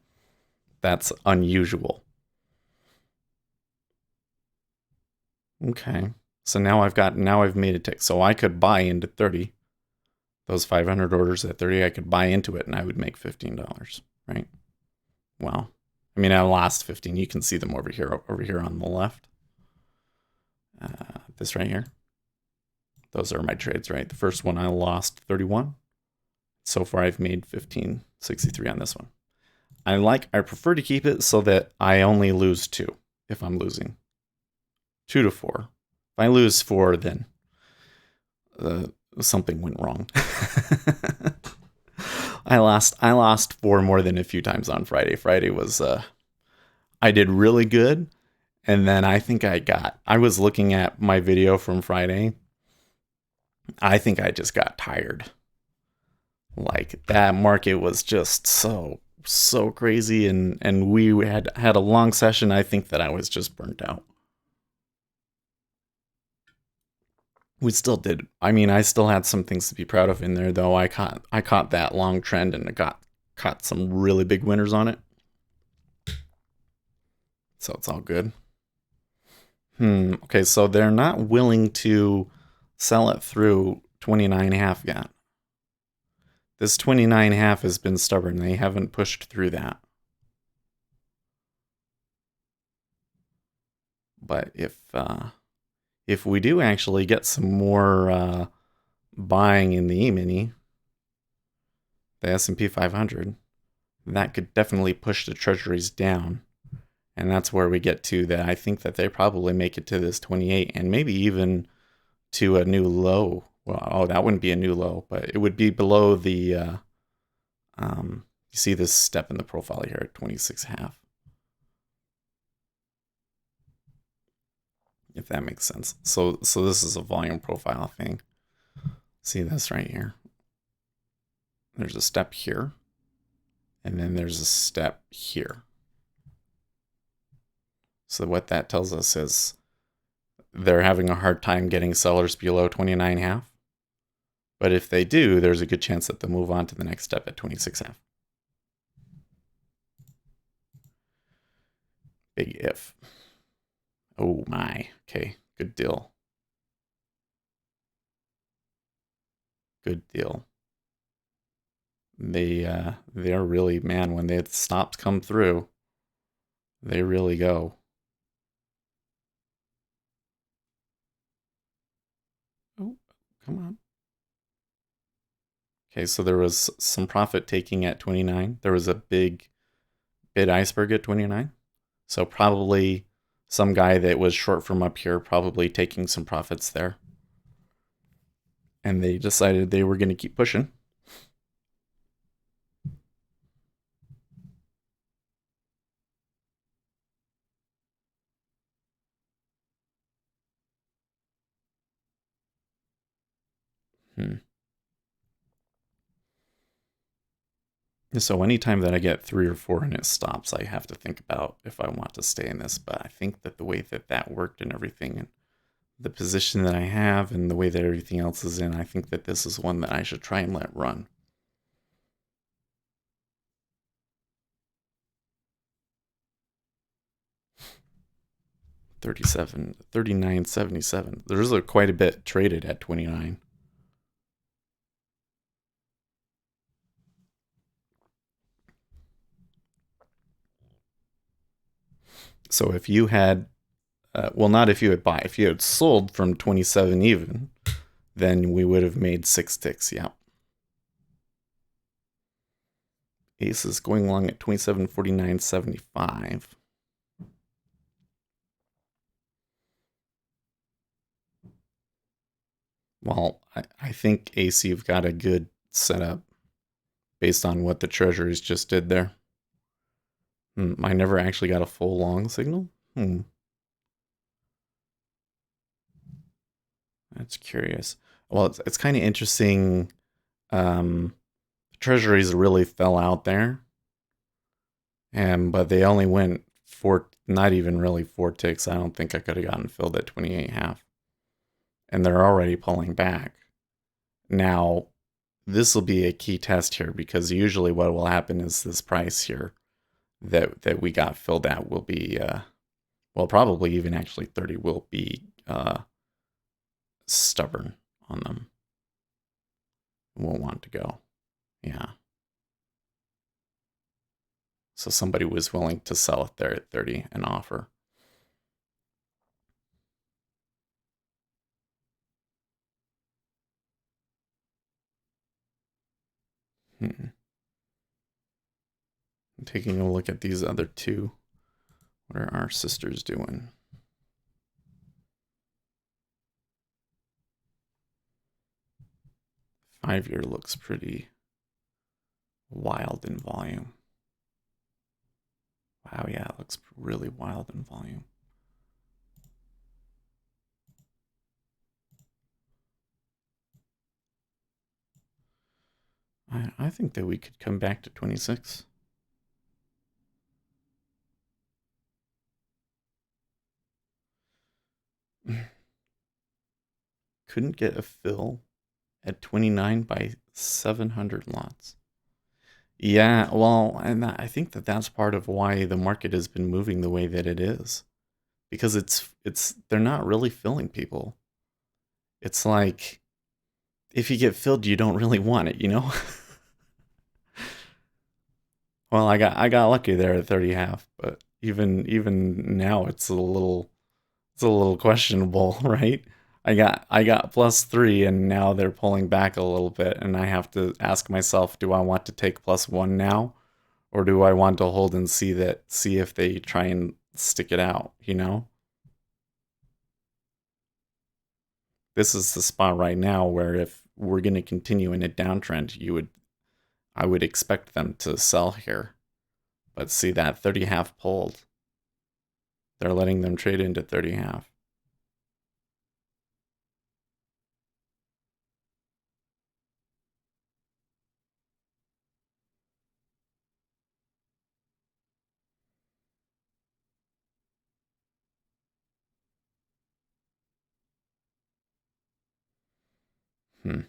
that's unusual. Okay. So now I've made a tick. So I could buy into 30. Those 500 orders at 30, I could buy into it and I would make $15, right? Well, I mean, I lost 15. You can see them over here on the left. This right here. Those are my trades, right? The first one I lost 31. So far I've made 15.63 on this one. I prefer to keep it so that I only lose 2 if I'm losing. 2 to 4. If I lose 4, then something went wrong. I lost 4 more than a few times on Friday. Friday was I did really good, and then I think I was looking at my video from Friday. I think I just got tired. Like that market was just so crazy, and we had a long session. I think that I was just burnt out. We still did. I mean, I still had some things to be proud of in there, though. I caught that long trend and I caught some really big winners on it. So it's all good. Okay, so they're not willing to sell it through 29.5 yet. This 29.5 has been stubborn. They haven't pushed through that. But if we do actually get some more buying in the E-mini, the S&P 500, that could definitely push the treasuries down. And that's where we get to that. I think that they probably make it to this 28 and maybe even to a new low. Well, oh, that wouldn't be a new low, but it would be below the, you see this step in the profile here at 26.5. If that makes sense. So this is a volume profile thing. See this right here. There's a step here, and then there's a step here. So what that tells us is they're having a hard time getting sellers below 29.5. But if they do, there's a good chance that they'll move on to the next step at 26.5. Big if. Oh my. Okay, good deal. Good deal. They're really, man, when they stops come through, they really go. Oh, come on. Okay, so there was some profit taking at 29. There was a big bid iceberg at 29. So probably some guy that was short from up here probably taking some profits there. And they decided they were going to keep pushing. So anytime that I get 3 or 4 and it stops, I have to think about if I want to stay in this. But I think that the way that that worked and everything, and the position that I have and the way that everything else is in, I think that this is one that I should try and let run. 37, 39.77. There's quite a bit traded at 29. So if you had, well, not if you had bought, if you had sold from 27 even, then we would have made 6 ticks. Yeah. Ace is going along at 27.49.75. Well, I think Ace, you've got a good setup based on what the Treasuries just did there. I never actually got a full long signal. That's curious. Well, it's kind of interesting. Um, Treasuries really fell out there, and but they only went four, not even really four ticks. I don't think I could have gotten filled at 28.5, and they're already pulling back. Now, this will be a key test here because usually what will happen is this price here that we got filled at will be well, probably even actually 30 will be stubborn on them. Won't want to go. Yeah. So somebody was willing to sell it there at 30 and offer. Hmm. I'm taking a look at these other two. What are our sisters doing? 5-year looks pretty wild in volume. Wow, yeah, it looks really wild in volume. I think that we could come back to 26. Couldn't get a fill at 29 by 700 lots. Yeah, well, and I think that that's part of why the market has been moving the way that it is because it's they're not really filling people. It's like if you get filled, you don't really want it, you know? Well, I got lucky there at 30 half, but even now it's a little questionable, right? I got +3 and now they're pulling back a little bit and I have to ask myself, do I want to take +1 now or do I want to hold and see if they try and stick it out, you know? This is the spot right now where if we're going to continue in a downtrend, I would expect them to sell here. But see that 30 half pulled. They're letting them trade into 30 half. Hmm.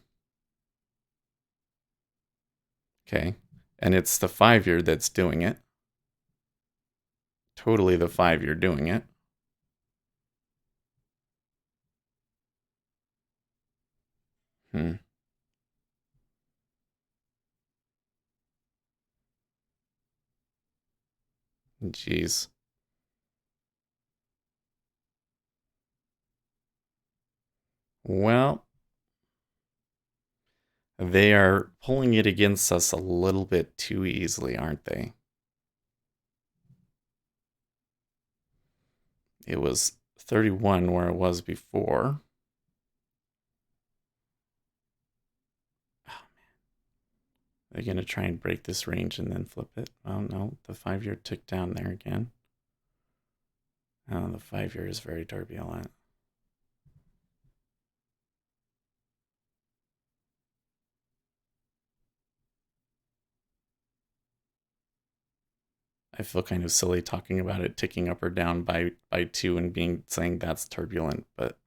Okay. And it's the 5-year that's doing it. Totally the 5-year doing it. Hmm. Jeez. Well, they are pulling it against us a little bit too easily, aren't they? It was 31 where it was before. They're going to try and break this range and then flip it. Oh, no. The 5-year ticked down there again. Oh, the 5-year is very turbulent. I feel kind of silly talking about it ticking up or down by 2 and being saying that's turbulent, but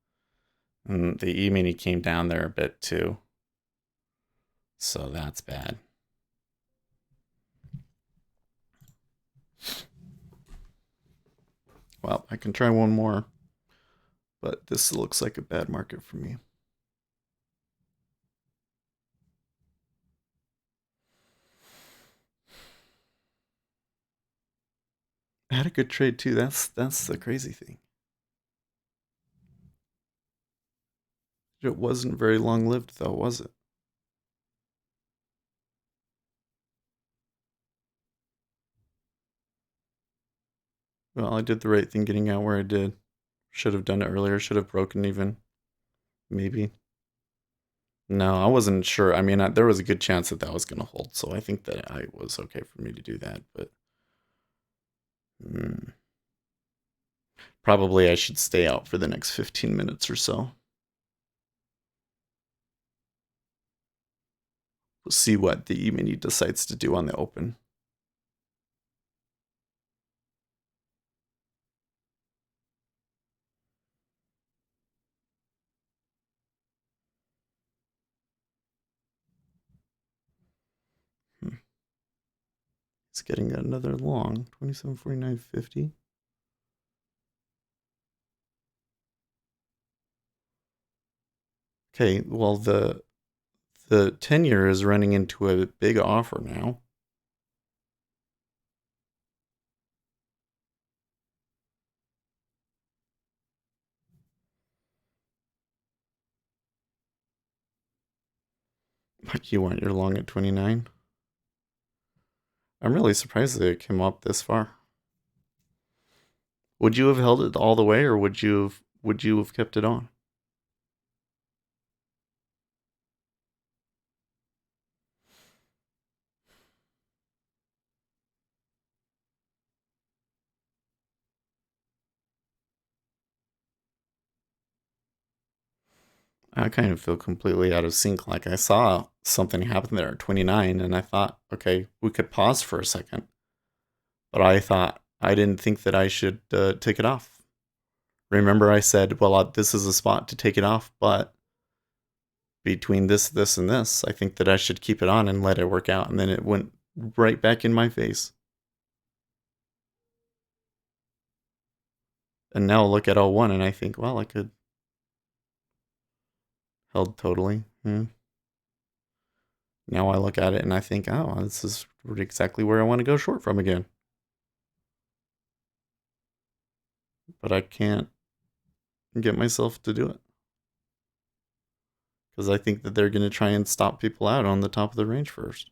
the E-mini came down there a bit too. So that's bad. Well, I can try one more, but this looks like a bad market for me. I had a good trade too. That's the crazy thing. It wasn't very long lived though, was it? Well, I did the right thing getting out where I did. Should have done it earlier. Should have broken even. Maybe. No, I wasn't sure. I mean, there was a good chance that that was going to hold, so I think that I was okay for me to do that. But Hmm. Probably I should stay out for the next 15 minutes or so. We'll see what the E-mini decides to do on the open. Hmm. It's getting another long 27.4950. Okay, well the 10-year is running into a big offer now. Like you want your long at 29? I'm really surprised that it came up this far. Would you have held it all the way, or would you have kept it on? I kind of feel completely out of sync. Like I saw something happen there at 29, and I thought, okay, we could pause for a second. But I didn't think that I should take it off. Remember, I said, well, this is a spot to take it off, but between this, and this, I think that I should keep it on and let it work out. And then it went right back in my face. And now look at O1, and I think, well, I could held totally. Now I look at it and I think, oh, this is exactly where I want to go short from again. But I can't get myself to do it because I think that they're going to try and stop people out on the top of the range first.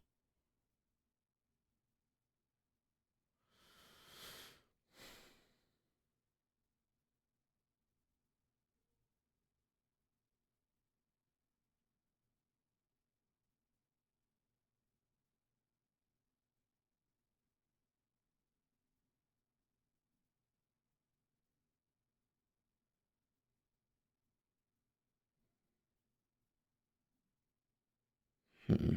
Hmm.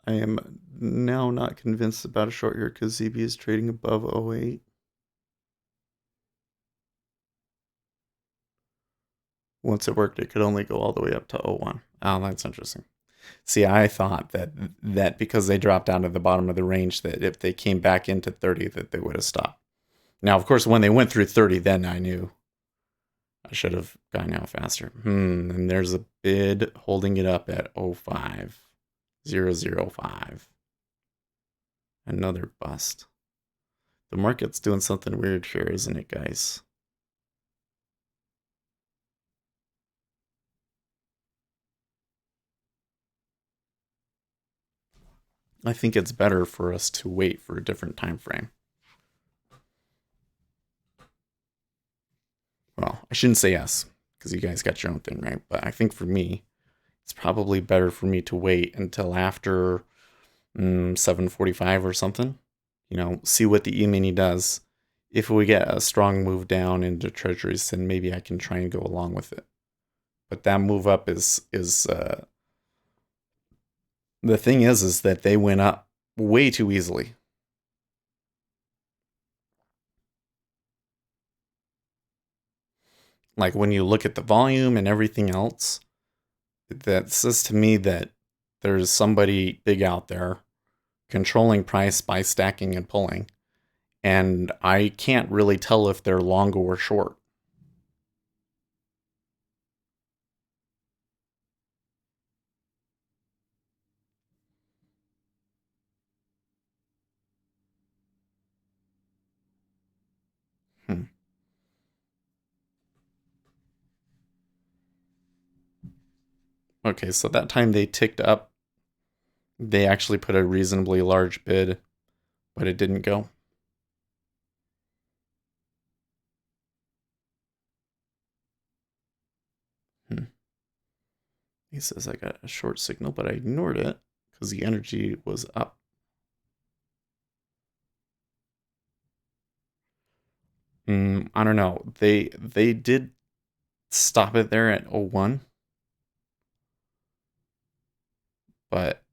I am now not convinced about a short here because ZB is trading above 08. Once it worked, it could only go all the way up to 01. Oh, that's interesting. See, I thought that because they dropped down to the bottom of the range, that if they came back into 30, that they would have stopped. Now, of course, when they went through 30, then I knew I should have gone out faster. And there's a bid holding it up at 05. 005. Another bust. The market's doing something weird here, isn't it, guys? I think it's better for us to wait for a different time frame. Well, I shouldn't say yes, because you guys got your own thing, right? But I think for me, it's probably better for me to wait until after 7:45 or something. See what the E-mini does. If we get a strong move down into treasuries, then maybe I can try and go along with it. But that move up is the thing is that they went up way too easily. Like when you look at the volume and everything else, that says to me that there's somebody big out there controlling price by stacking and pulling. And I can't really tell if they're long or short. Hmm. Okay, so that time they ticked up, they actually put a reasonably large bid, but it didn't go. Hmm. He says I got a short signal, but I ignored it because the energy was up. I don't know. They did stop it there at 01, but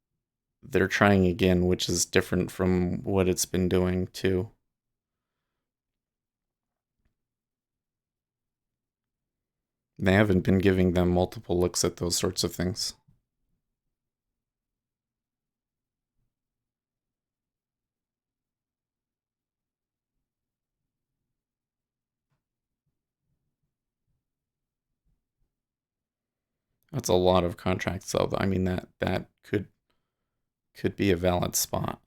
they're trying again, which is different from what it's been doing too. They haven't been giving them multiple looks at those sorts of things. That's a lot of contracts, though. I mean that could be a valid spot.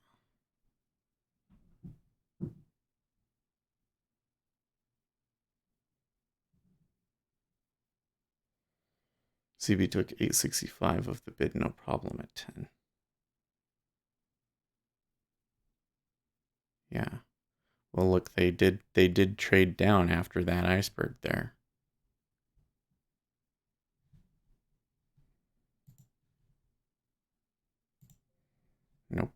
CB took 865 of the bid, no problem at 10. Yeah. Well, look, they did trade down after that iceberg there. Nope.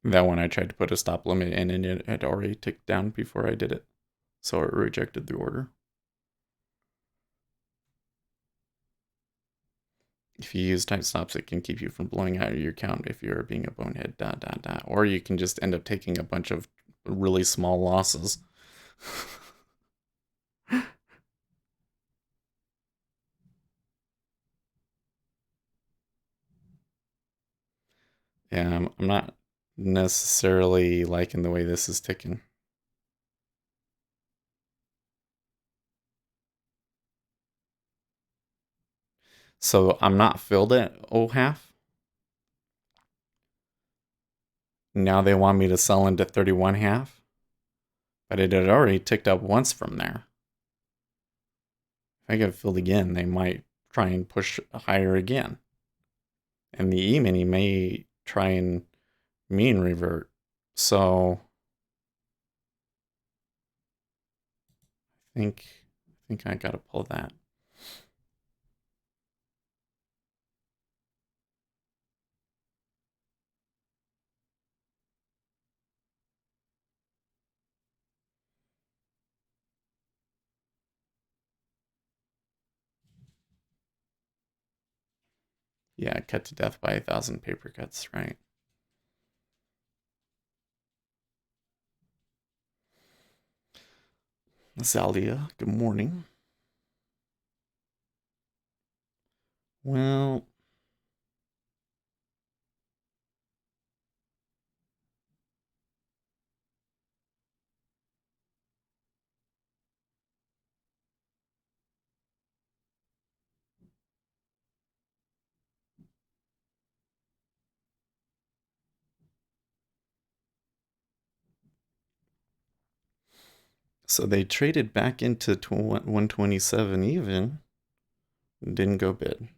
That one I tried to put a stop limit in and it had already ticked down before I did it. So it rejected the order. If you use tight stops, it can keep you from blowing out your count if you're being a bonehead, dot, dot, dot. Or you can just end up taking a bunch of really small losses. Yeah, I'm not necessarily liking the way this is ticking. So I'm not filled at 0.5. Now they want me to sell into 31.5. But it had already ticked up once from there. If I get filled again, they might try and push higher again. And the E-mini may try and mean revert. So I think I gotta pull that. Yeah, cut to death by 1,000 paper cuts, right? Zalia, good morning. Well, so they traded back into 127 even. Didn't go bid.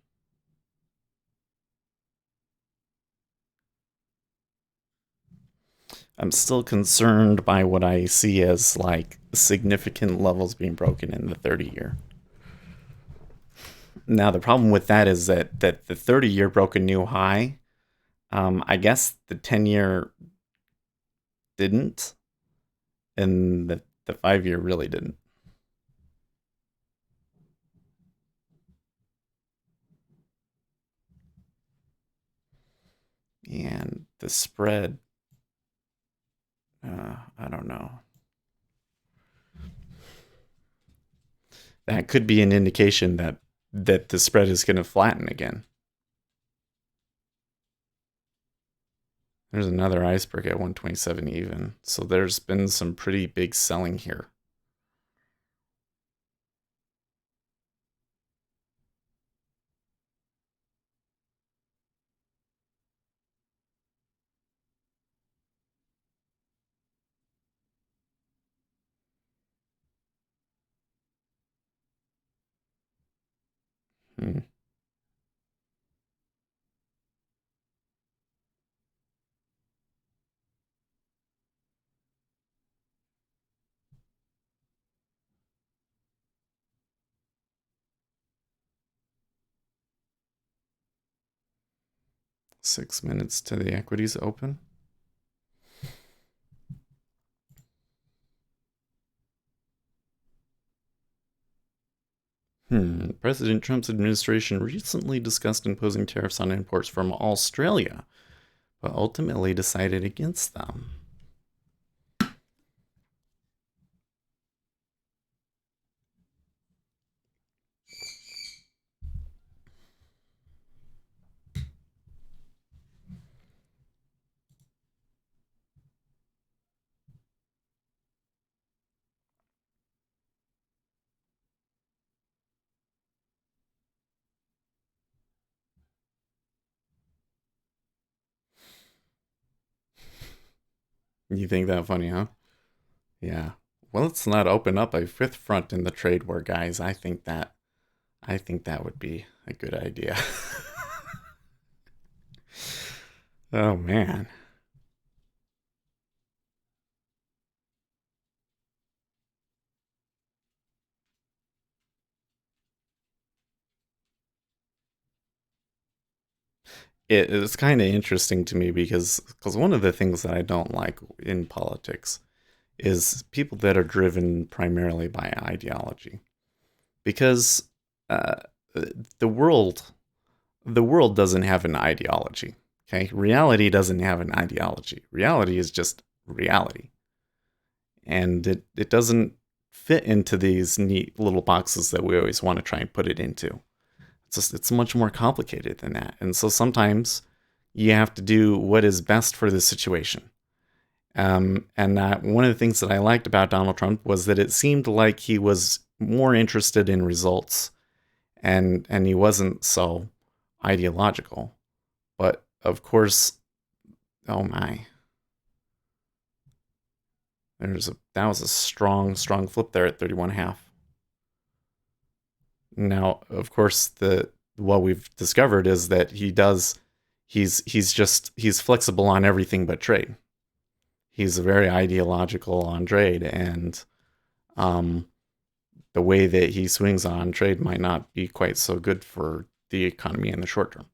I'm still concerned by what I see as like significant levels being broken in the 30-year. Now the problem with that is that the 30-year broke a new high. I guess the 10-year didn't, and the 5-year really didn't. And the spread, I don't know. That could be an indication that the spread is going to flatten again. There's another iceberg at 127 even. So there's been some pretty big selling here. 6 minutes to the equities open. President Trump's administration recently discussed imposing tariffs on imports from Australia, but ultimately decided against them. You think that funny, huh? Yeah. Well, let's not open up a fifth front in the trade war, guys. I think that would be a good idea. Oh man. It's kind of interesting to me because one of the things that I don't like in politics is people that are driven primarily by ideology. Because uh, the world the world doesn't have an ideology. Okay, reality doesn't have an ideology. Reality is just reality, and it doesn't fit into these neat little boxes that we always want to try and put it into. It's much more complicated than that, and so sometimes you have to do what is best for the situation. And one of the things that I liked about Donald Trump was that it seemed like he was more interested in results, and he wasn't so ideological. But of course, oh my, that was a strong flip there at 31.5. Now, of course, the what we've discovered is that he's flexible on everything but trade. He's very ideological on trade, and um, the way that he swings on trade might not be quite so good for the economy in the short term.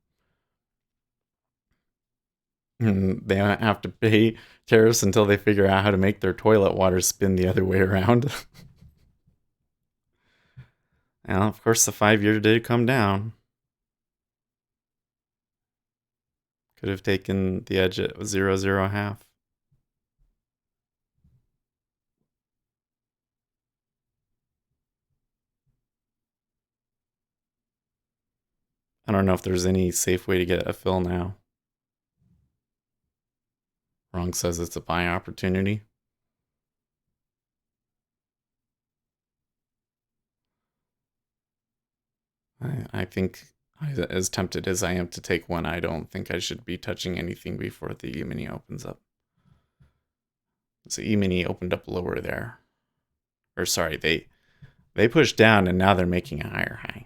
They have to pay tariffs until they figure out how to make their toilet water spin the other way around. Now, of course, the 5 year did come down. Could have taken the edge at 0.005. I don't know if there's any safe way to get a fill now. Wrong says it's a buy opportunity. I think, as tempted as I am to take one, I don't think I should be touching anything before the E-mini opens up. So E-mini opened up lower there. Or sorry, they pushed down and now they're making a higher high.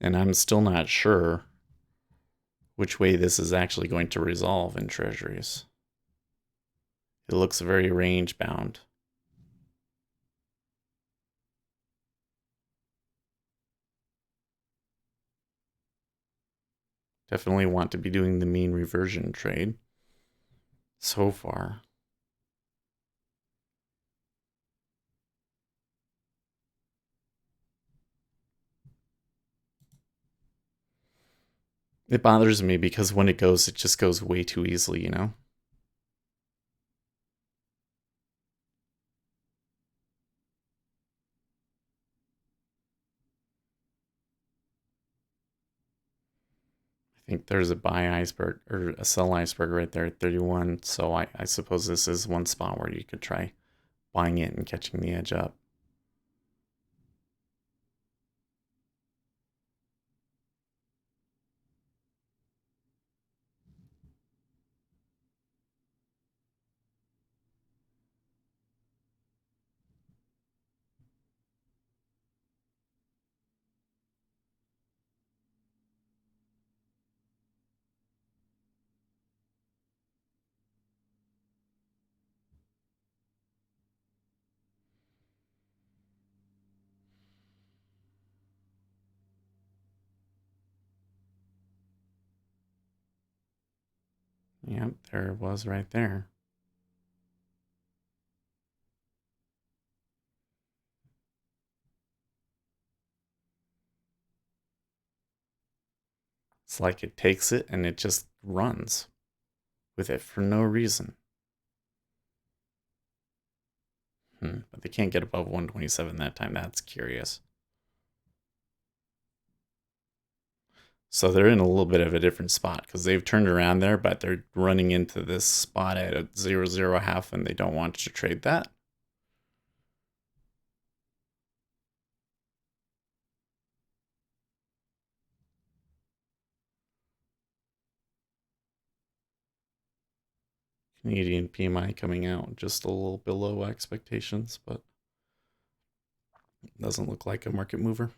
And I'm still not sure which way this is actually going to resolve in treasuries. It looks very range bound. Definitely want to be doing the mean reversion trade so far. It bothers me because when it goes, it just goes way too easily, you know? I think there's a buy iceberg or a sell iceberg right there at 31. So I suppose this is one spot where you could try buying it and catching the edge up. Yep, there it was right there. It's like it takes it and it just runs with it for no reason. But they can't get above 127 that time. That's curious. So they're in a little bit of a different spot because they've turned around there, but they're running into this spot at a 0-0 half and they don't want to trade that. Canadian PMI coming out just a little below expectations, but doesn't look like a market mover.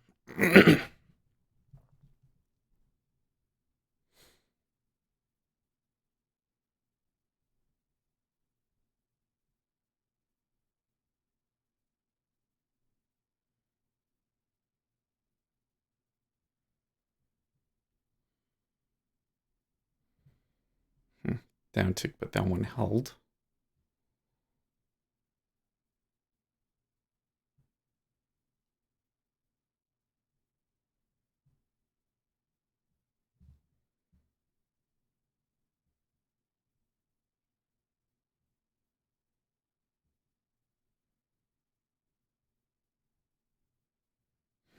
Down tick, but that one held.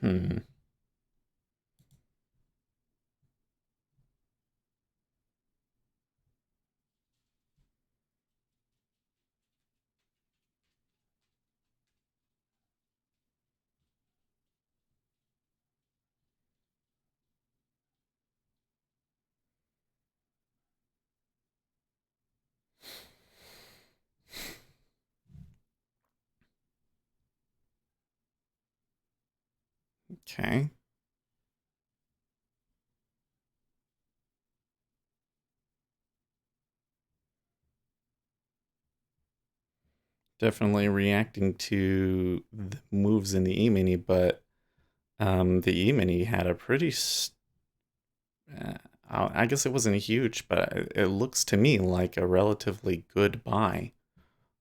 Hmm. Okay. Definitely reacting to the moves in the E-mini, but the E-mini had a pretty. Uh, I guess it wasn't huge, but it looks to me like a relatively good buy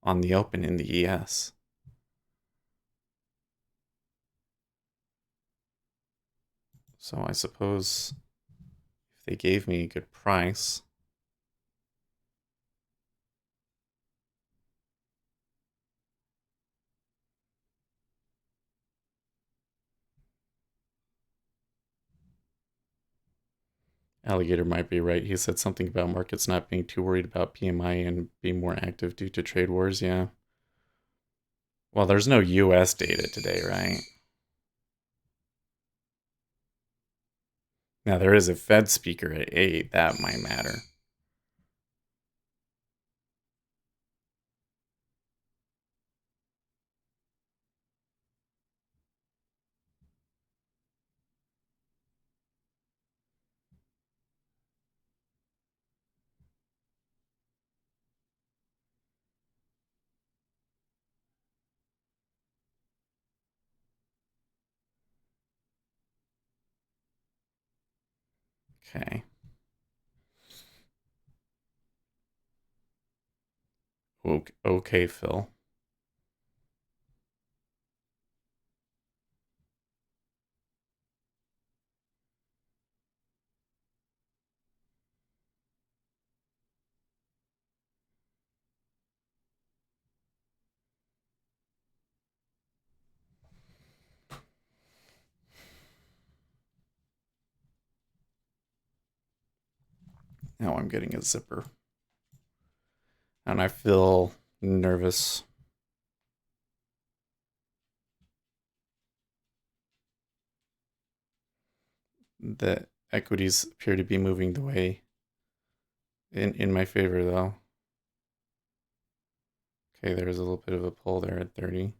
on the open in the ES. So I suppose if they gave me a good price, Alligator might be right. He said something about markets not being too worried about PMI and being more active due to trade wars. Yeah. Well, there's no US data today, right? Now, there is a Fed speaker at 8. That might matter. Okay. Okay, Phil. Now I'm getting a zipper. And I feel nervous. The equities appear to be moving the way in my favor, though. Okay, there's a little bit of a pull there at 30.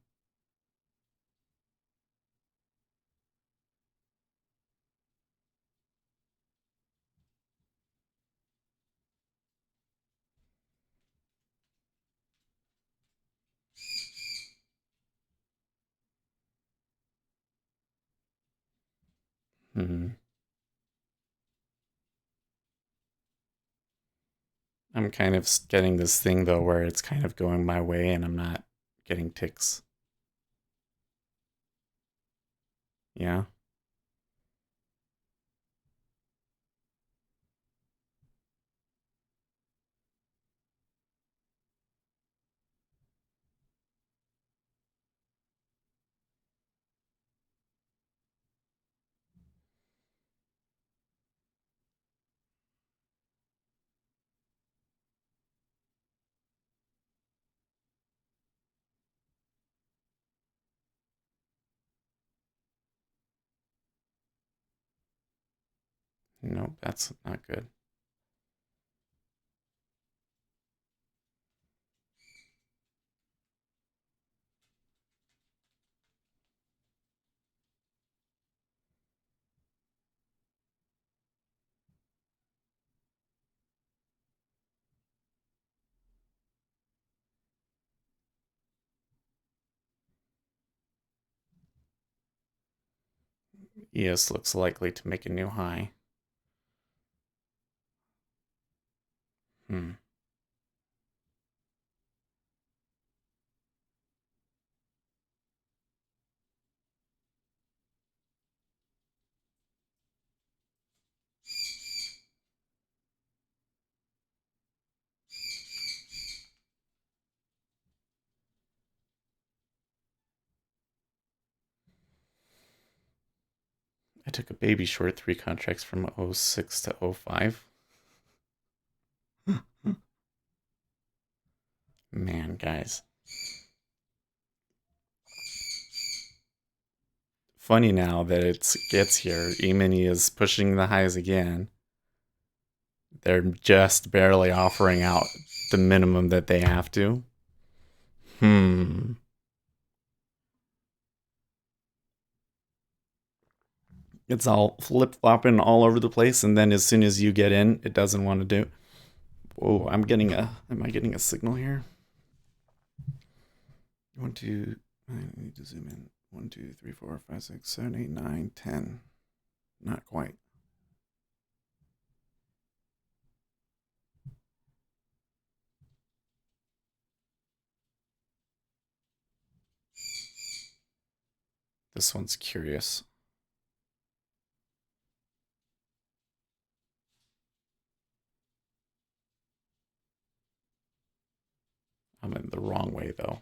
Hmm. I'm kind of getting this thing though where it's kind of going my way and I'm not getting ticks. Yeah. Nope, that's not good. ES looks likely to make a new high. Hmm. I took a baby short 3 contracts from '06 to '05. Man, guys. Funny now that it gets here. E-mini is pushing the highs again. They're just barely offering out the minimum that they have to. Hmm. It's all flip flopping all over the place, and then as soon as you get in, it doesn't want to do. Whoa, I'm getting a. Am I getting a signal here? One, two. I need to zoom in. 1, 2, 3, 4, 5, 6, 7, 8, 9, 10. Not quite. This one's curious. I'm in the wrong way though.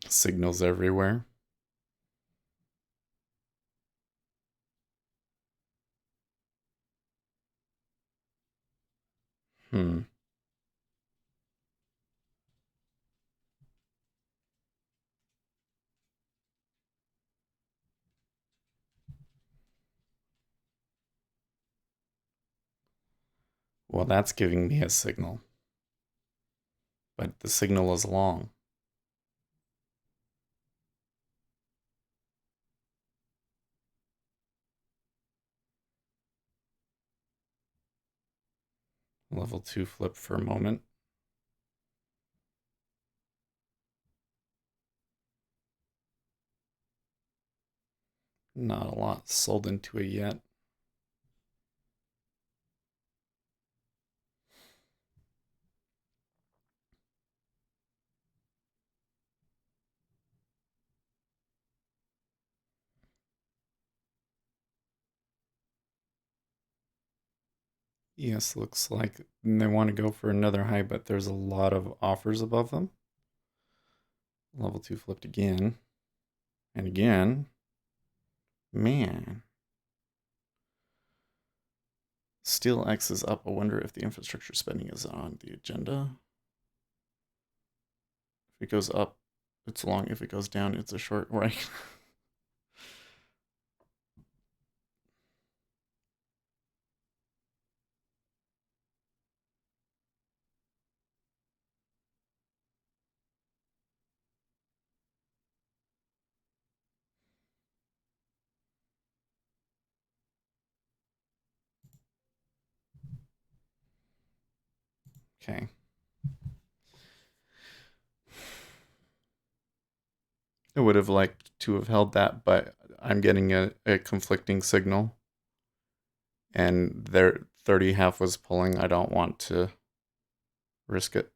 Signals everywhere. Hmm. Well, that's giving me a signal, but the signal is long. Level 2 flip for a moment. Not a lot sold into it yet. Yes, looks like they want to go for another high, but there's a lot of offers above them. Level 2 flipped again. And again. Man. Still X is up. I wonder if the infrastructure spending is on the agenda. If it goes up, it's long. If it goes down, it's a short, right? Okay. I would have liked to have held that, but I'm getting a conflicting signal, and their 30 half was pulling. I don't want to risk it.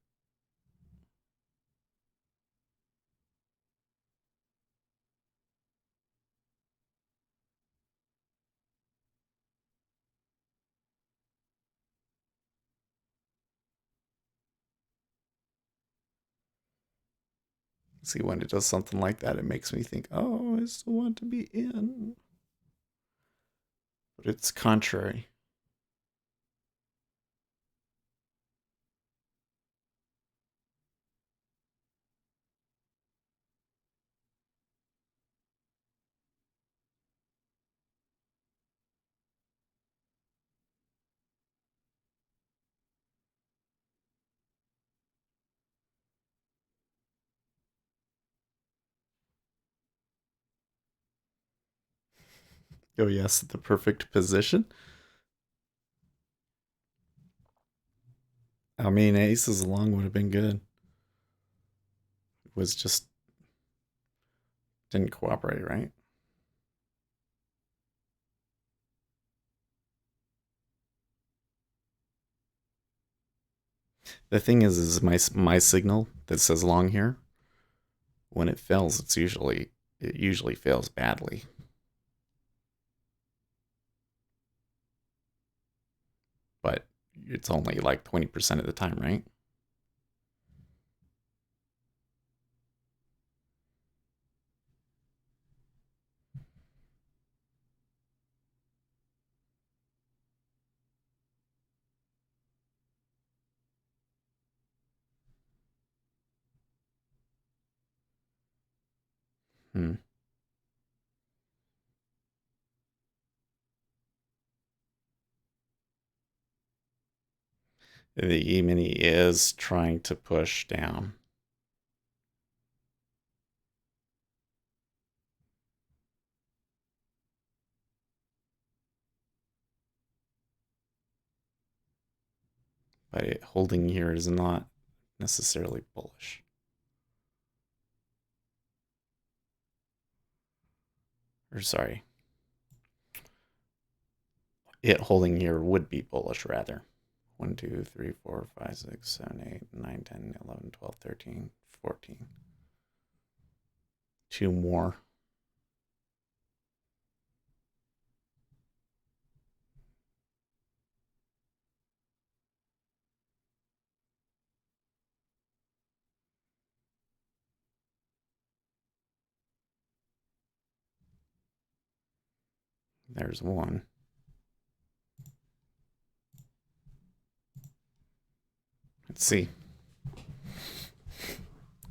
See, when it does something like that, it makes me think, oh, I still want to be in. But it's contrary. Oh, yes, the perfect position. I mean, aces along would have been good. It was just didn't cooperate, right? The thing is my signal that says long here, when it fails, it usually fails badly. But it's only like 20% of the time, right? Hmm. The E mini is trying to push down. But it holding here is not necessarily bullish. Or sorry, it holding here would be bullish rather. 1, 2, 3, 4, 5, 6, 7, 8, 9, 10, 11, 12, 13, 14. Two more. There's one. Let's see.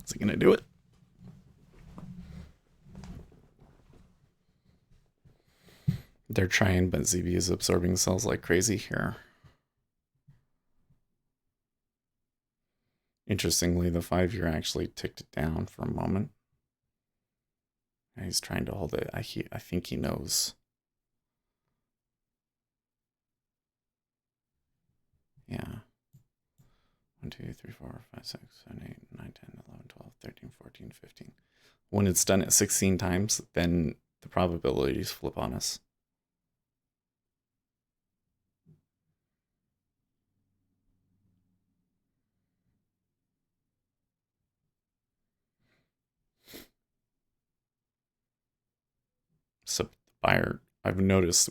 Is he going to do it? They're trying, but ZB is absorbing cells like crazy here. Interestingly, the 5-year actually ticked it down for a moment. He's trying to hold it. I think he knows. Yeah. 1, 2, 3, 4, 5, 6, 7, 8, 9, 10, 11, 12, 13, 14, 15. When it's done at 16 times, then the probabilities flip on us. So the buyer, I've noticed,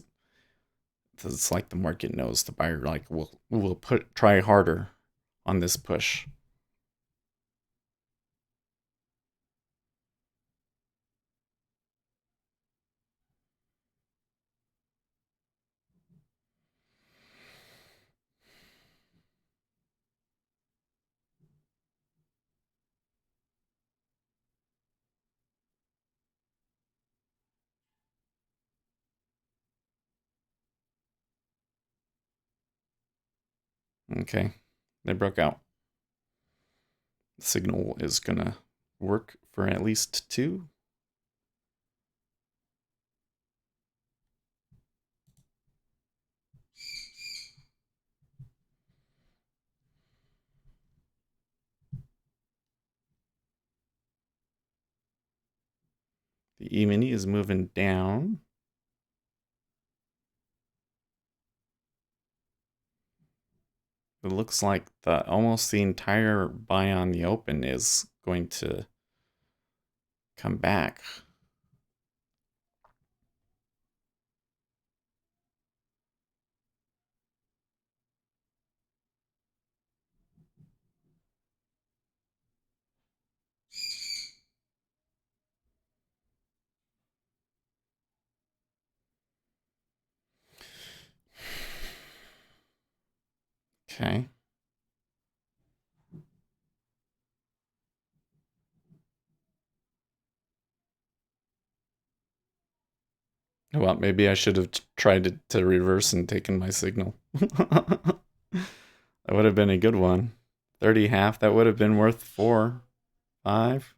it's like the market knows the buyer like will try harder on this push. Okay, they broke out. The signal is gonna work for at least two. The E-mini is moving down. It looks like almost the entire buy on the open is going to come back. Okay. Well, maybe I should have tried to reverse and taken my signal. That would have been a good one. 30 half, that would have been worth 4, 5.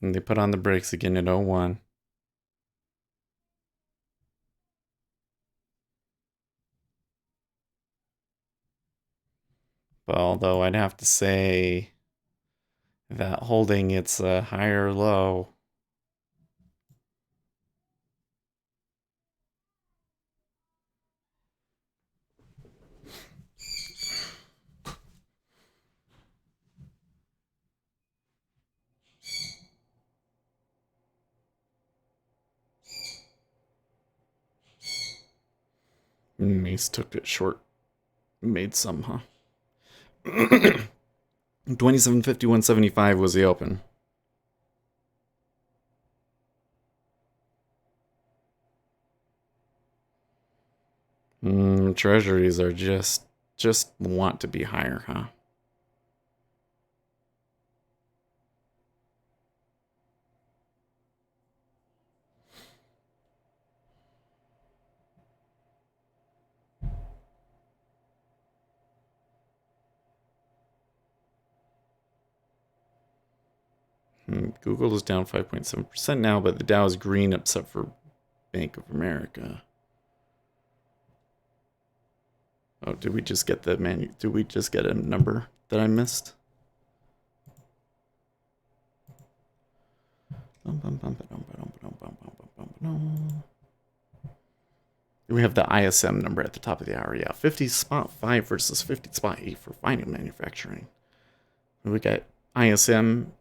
And they put on the brakes again at 01. But although I'd have to say that holding its higher low. Mace took it short. Made some, huh? 27.51.75 was the open. Treasuries are just want to be higher, huh? Google is down 5.7% now, but the Dow is green except for Bank of America. Oh, did we just get did we just get a number that I missed? We have the ISM number at the top of the hour. Yeah, 50.5 versus 50.8 for final manufacturing. We got ISM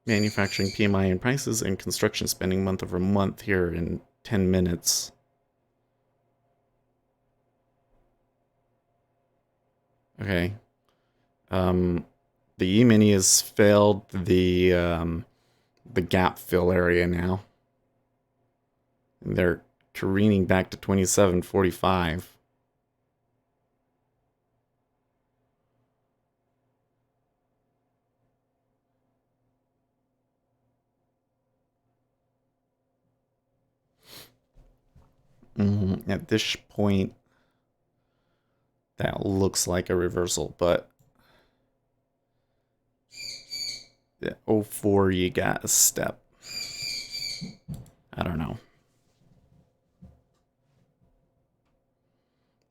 manufacturing PMI and prices and construction spending month over month here in 10 minutes. Okay. The E-mini has failed the gap fill area now. And they're careening back to 27.45. At this point, that looks like a reversal, but at 04, you got a step. I don't know.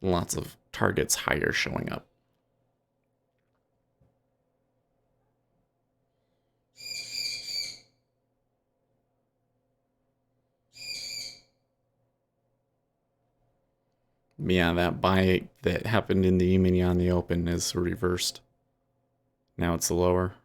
Lots of targets higher showing up. Yeah, that buy that happened in the E-mini on the open is reversed. Now it's lower.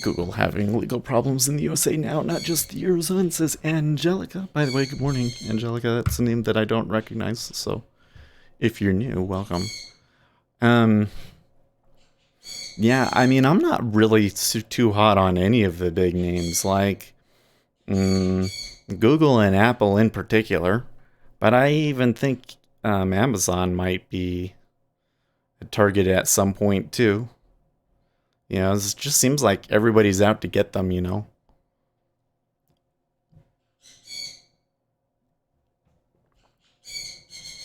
Google having legal problems in the USA now, not just the Eurozone, says Angelica. By the way, good morning, Angelica. That's a name that I don't recognize, so if you're new, welcome. Yeah, I mean, I'm not really too hot on any of the big names, like Google and Apple in particular. But I even think Amazon might be a target at some point too. It just seems like everybody's out to get them.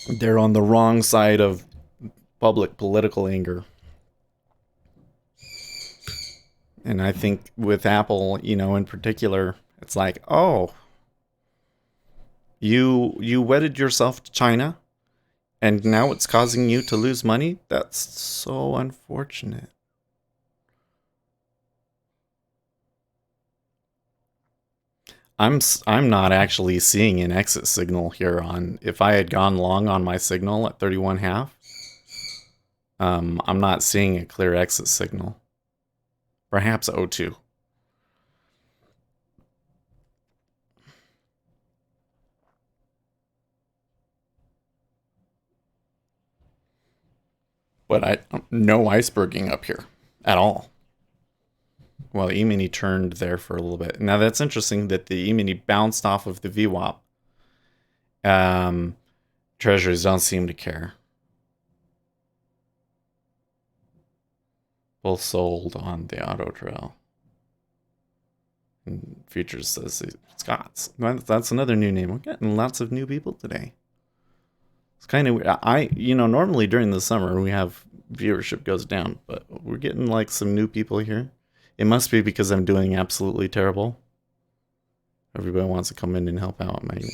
They're on the wrong side of public political anger. And I think with Apple, in particular, it's like, oh, you wedded yourself to China and now it's causing you to lose money? That's so unfortunate. I'm not actually seeing an exit signal here on if I had gone long on my signal at 31 half. I'm not seeing a clear exit signal. Perhaps O2. But I no iceberging up here at all. Well, E-mini turned there for a little bit. Now that's interesting that the E-mini bounced off of the VWAP. Treasuries don't seem to care. Both sold on the auto trail. And Futures says Scott's. That's another new name. We're getting lots of new people today. It's kind of weird. Normally during the summer we have viewership goes down, but we're getting like some new people here. It must be because I'm doing absolutely terrible. Everybody wants to come in and help out, maybe.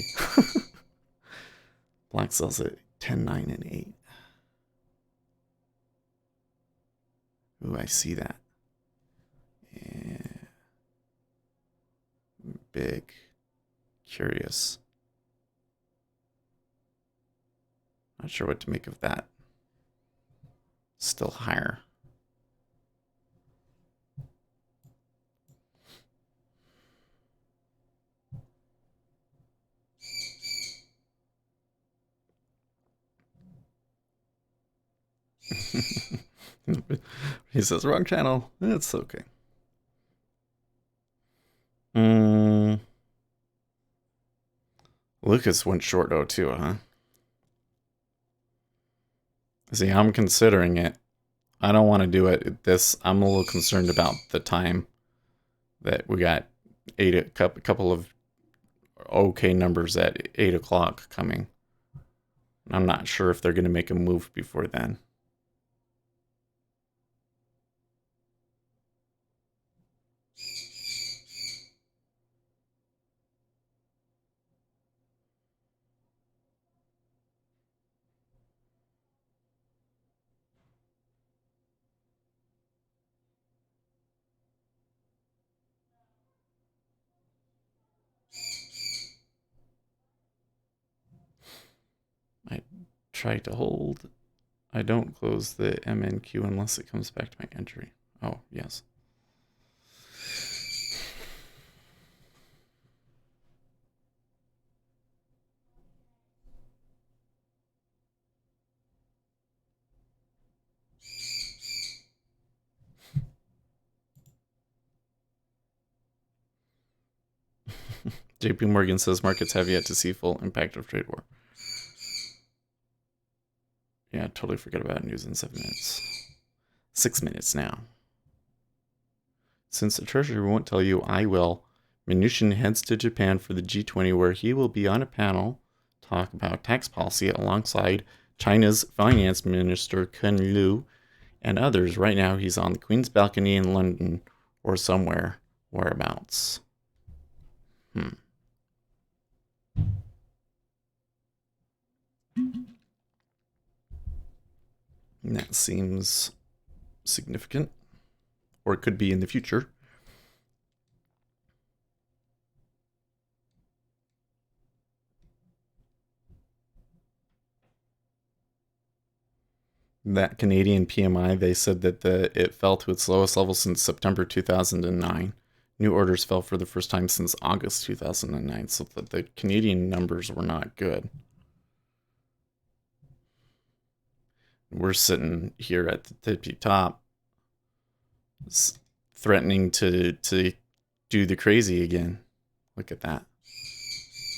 Black sells at 10, 9, and 8. Ooh, I see that. Yeah. Big. Curious. Not sure what to make of that. Still higher. He says wrong channel. It's okay. Lucas went short O2, huh? See, I'm considering it. I don't want to do it. I'm a little concerned about the time that we got a couple of okay numbers at 8 o'clock coming. I'm not sure if they're going to make a move before then. I try to hold. I don't close the MNQ unless it comes back to my entry. Oh, yes. JP Morgan says markets have yet to see full impact of trade war. Yeah, totally forget about news in 7 minutes. 6 minutes now. Since the Treasury won't tell you, I will. Mnuchin heads to Japan for the G20, where he will be on a panel talk about tax policy alongside China's finance minister Ken Liu and others. Right now, he's on the Queen's balcony in London or somewhere, whereabouts. That seems significant, or it could be in the future. That Canadian PMI, they said that it fell to its lowest level since September 2009. New orders fell for the first time since August 2009, so the Canadian numbers were not good. We're sitting here at the tippy top, threatening to do the crazy again. Look at that.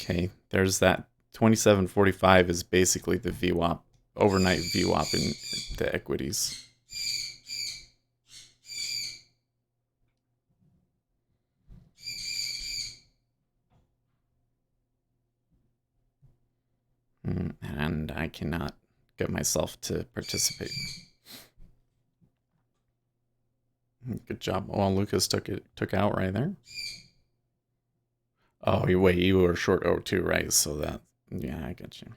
Okay, there's that 27.45 is basically the VWAP, overnight VWAP in the equities. And I cannot get myself to participate. Good job. Well, Lucas took out right there. Oh, you were short O2, right? So that, yeah, I get you.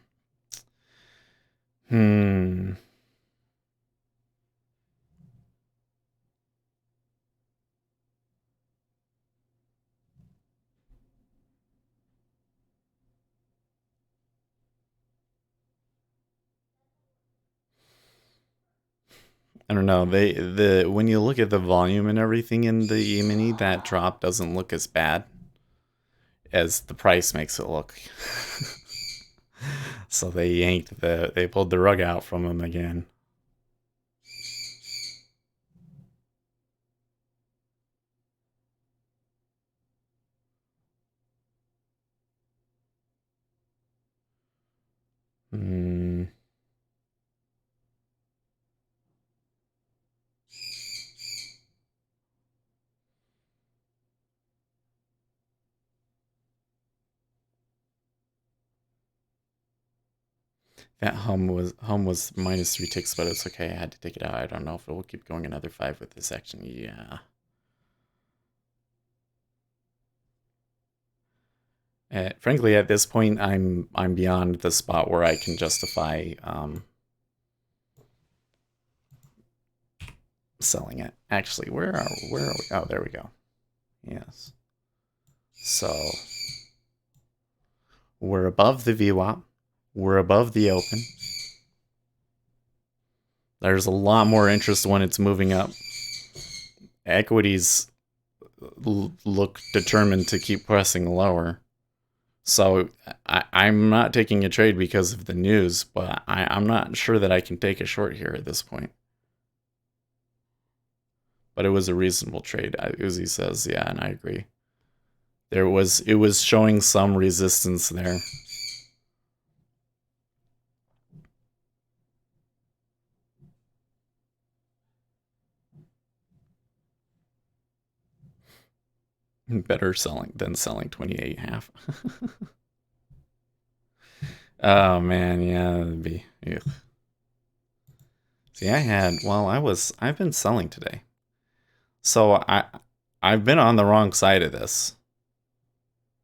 I don't know. When you look at the volume and everything in the E-mini, that drop doesn't look as bad as the price makes it look. So they pulled the rug out from him again. Hmm. That home was -3 ticks, but it's okay. I had to take it out. I don't know if it will keep going another 5 with this action. Yeah. Frankly, at this point, I'm beyond the spot where I can justify selling it. Actually, where are we? Oh, there we go. Yes. So we're above the VWAP. We're above the open. There's a lot more interest when it's moving up. Equities look determined to keep pressing lower. So I'm not taking a trade because of the news, but I'm not sure that I can take a short here at this point. But it was a reasonable trade, Uzi says. Yeah, and I agree. It was showing some resistance there. Better selling than selling 28.5. Oh man, yeah, that'd be. Ugh. See, I've been selling today, so I've been on the wrong side of this.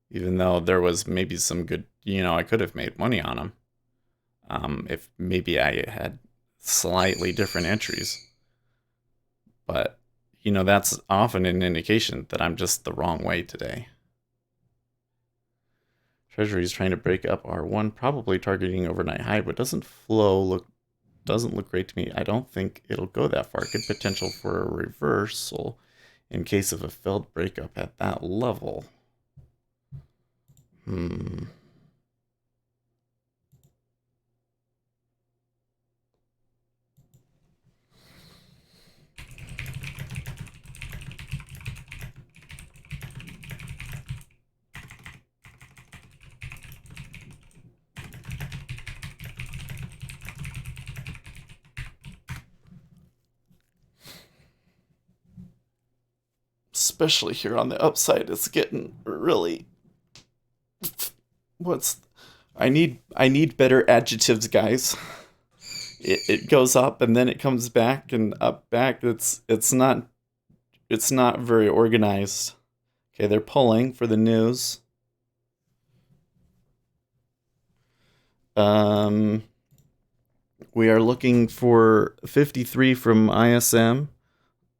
Even though there was maybe some good, I could have made money on them, if maybe I had slightly different entries. But that's often an indication that I'm just the wrong way today. Treasuries trying to break up R1, probably targeting overnight high, but doesn't look great to me. I don't think it'll go that far. Good potential for a reversal in case of a failed breakup at that level. Especially here on the upside, it's getting really. What's I need better adjectives, guys. It goes up and then it comes back and up back. It's not very organized. Okay, they're pulling for the news. We are looking for 53 from ISM,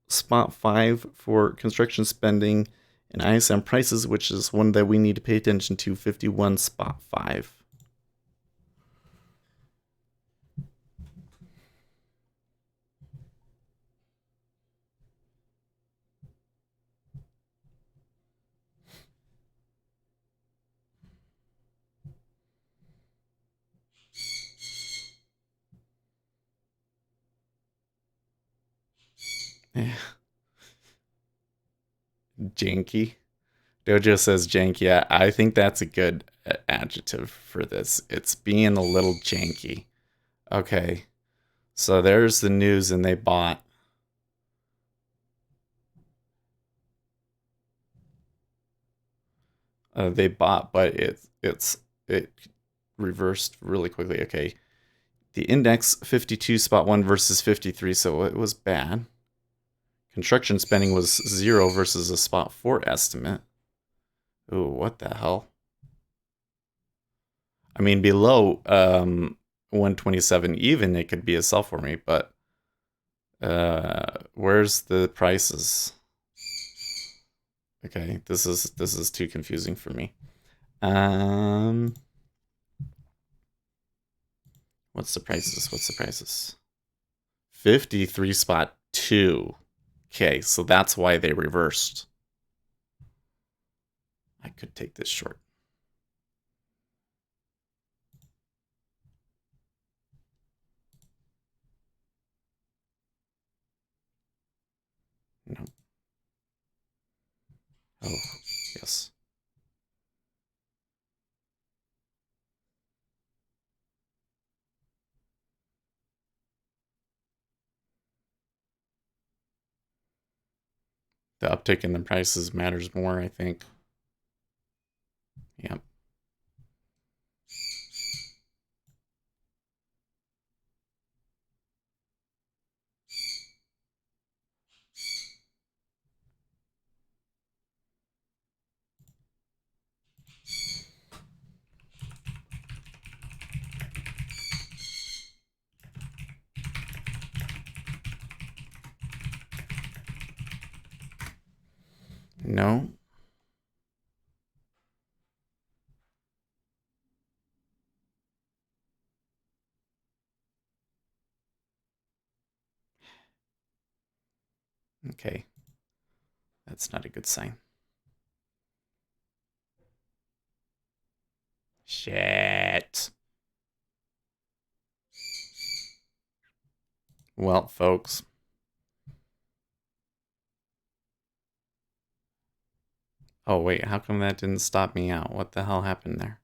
spot 5 for construction spending, and ISM prices, which is one that we need to pay attention to, 51 spot 5. Yeah. Janky. Dojo says janky. I think that's a good adjective for this. It's being a little janky. Okay, so there's the news, and they bought. But it reversed really quickly. Okay, the index 52.1 versus 53, so it was bad. Construction spending was 0 versus a spot 4 estimate. Ooh, what the hell? I mean, below 127 even, it could be a sell for me, but where's the prices? Okay, this is too confusing for me. Um, what's the prices? 53.2. Okay, so that's why they reversed. I could take this short. No. Oh, yes. The uptick in the prices matters more, I think. Yep. No. Okay. That's not a good sign. Shit. Well, folks. Oh, wait. How come that didn't stop me out? What the hell happened there?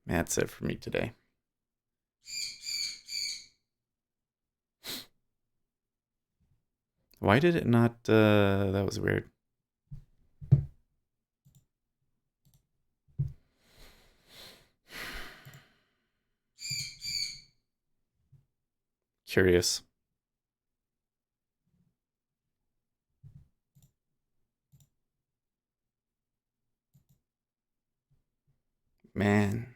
That's it for me today. Why did it not? That was weird. Curious. Man,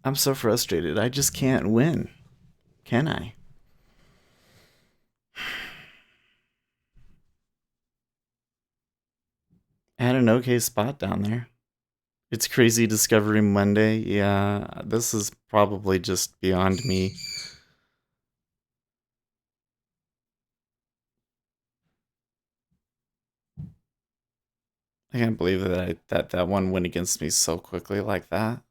I'm so frustrated. I just can't win. Can I? I had an okay spot down there. It's Crazy Discovery Monday. Yeah, this is probably just beyond me. I can't believe that one went against me so quickly like that.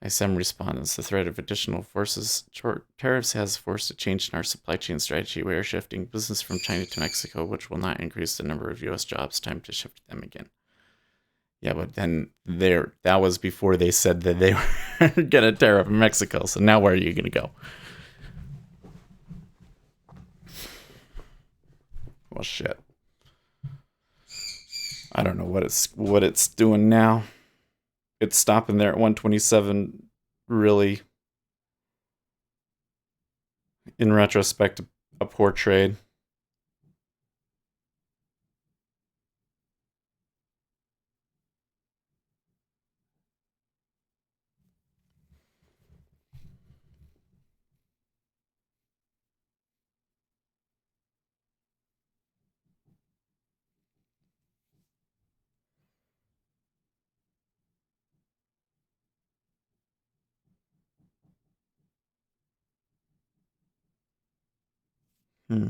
ISM respondents. The threat of additional forces tariffs has forced a change in our supply chain strategy. We are shifting business from China to Mexico, which will not increase the number of U.S. jobs. Time to shift them again. Yeah, but then that was before they said that they were gonna tariff Mexico. So now where are you gonna go? Well, shit. I don't know what it's doing now. It's stopping there at 127. Really, in retrospect, a poor trade. Hmm.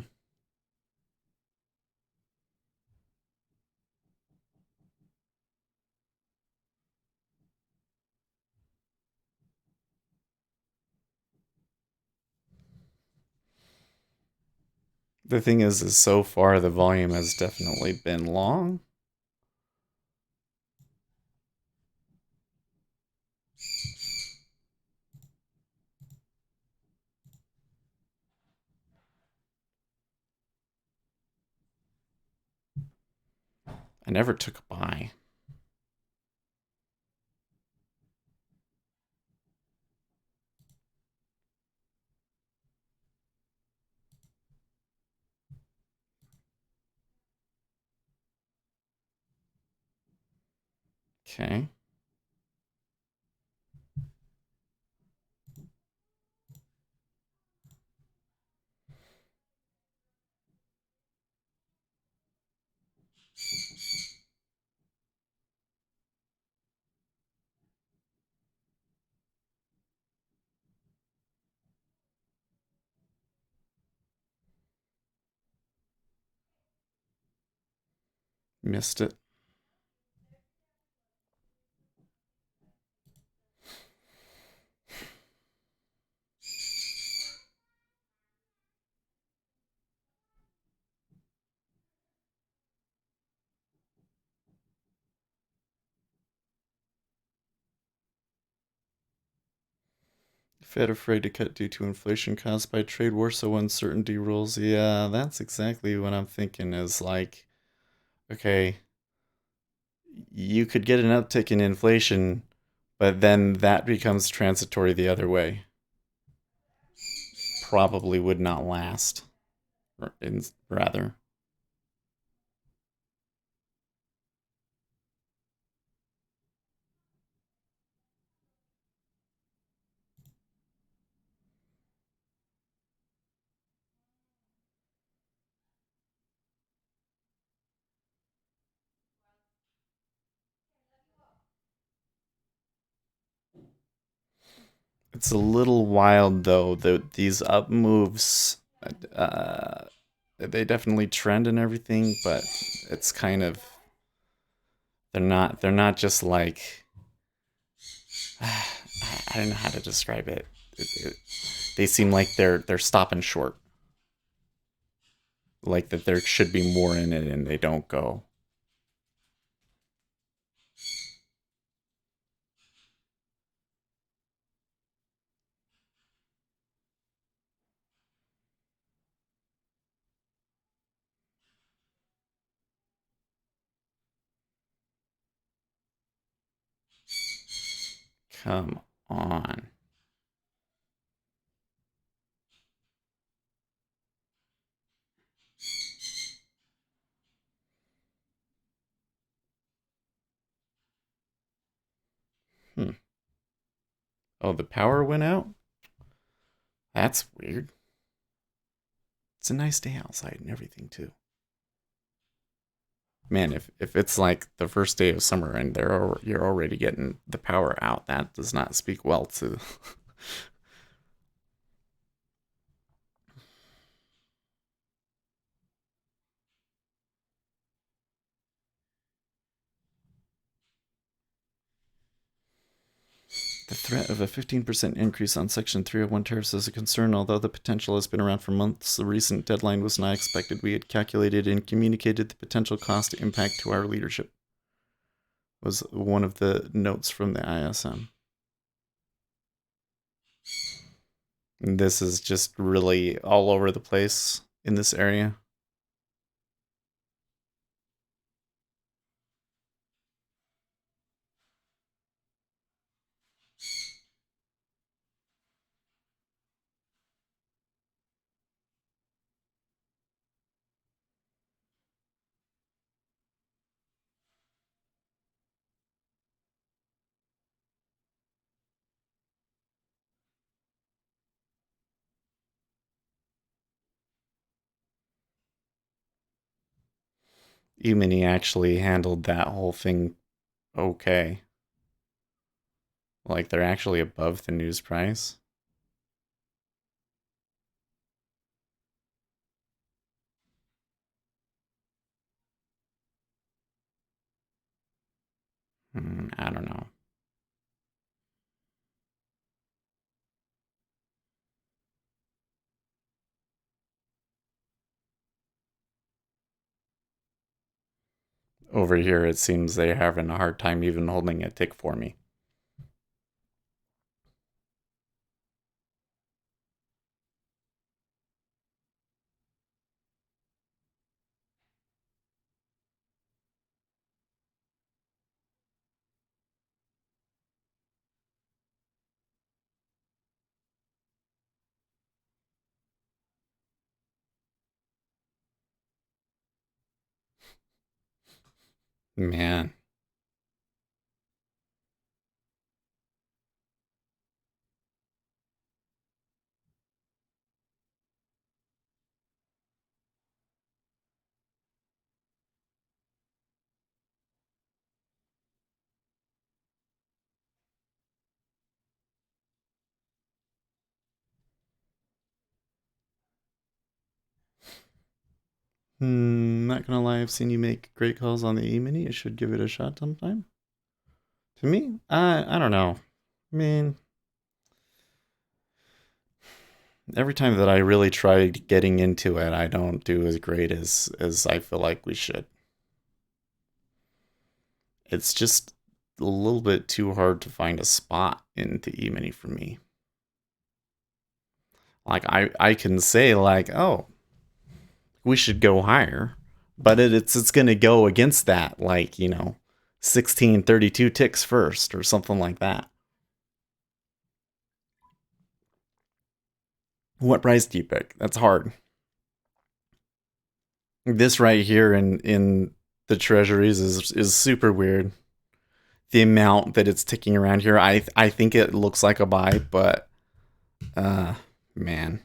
The thing is so far the volume has definitely been long. I never took a buy. Okay. Missed it. Fed afraid to cut due to inflation caused by trade war, so uncertainty rules. Yeah, that's exactly what I'm thinking is like, okay, you could get an uptick in inflation, but then that becomes transitory the other way. Probably would not last, rather. It's a little wild though. These up moves, uh, they definitely trend and everything, but it's kind of they're not just like I don't know how to describe it. They seem like they're stopping short, like that there should be more in it and they don't go. Come on. Hmm. Oh, the power went out? That's weird. It's a nice day outside and everything too. Man, if it's like the first day of summer and you're already getting the power out, that does not speak well to the threat of a 15% increase on Section 301 tariffs is a concern. Although the potential has been around for months, the recent deadline was not expected. We had calculated and communicated the potential cost impact to our leadership, was one of the notes from the ISM. And this is just really all over the place in this area. E-mini actually handled that whole thing okay. Like they're actually above the news price. I don't know. over here it seems they're having a hard time even holding a tick for me. Man. Not gonna lie, I've seen you make great calls on the E-mini. I should give it a shot sometime. To me, I don't know. I mean, every time that I really try getting into it, I don't do as great as I feel like we should. It's just a little bit too hard to find a spot in the E-mini for me. Like I can say like, oh, we should go higher, but it's gonna go against that, like 1632 ticks first or something like that. What price do you pick? That's hard. This right here in the treasuries is super weird. The amount that it's ticking around here, I think it looks like a buy, but uh, man,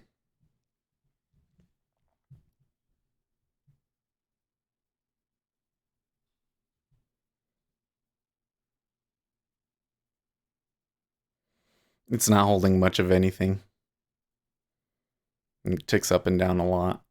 it's not holding much of anything. It ticks up and down a lot.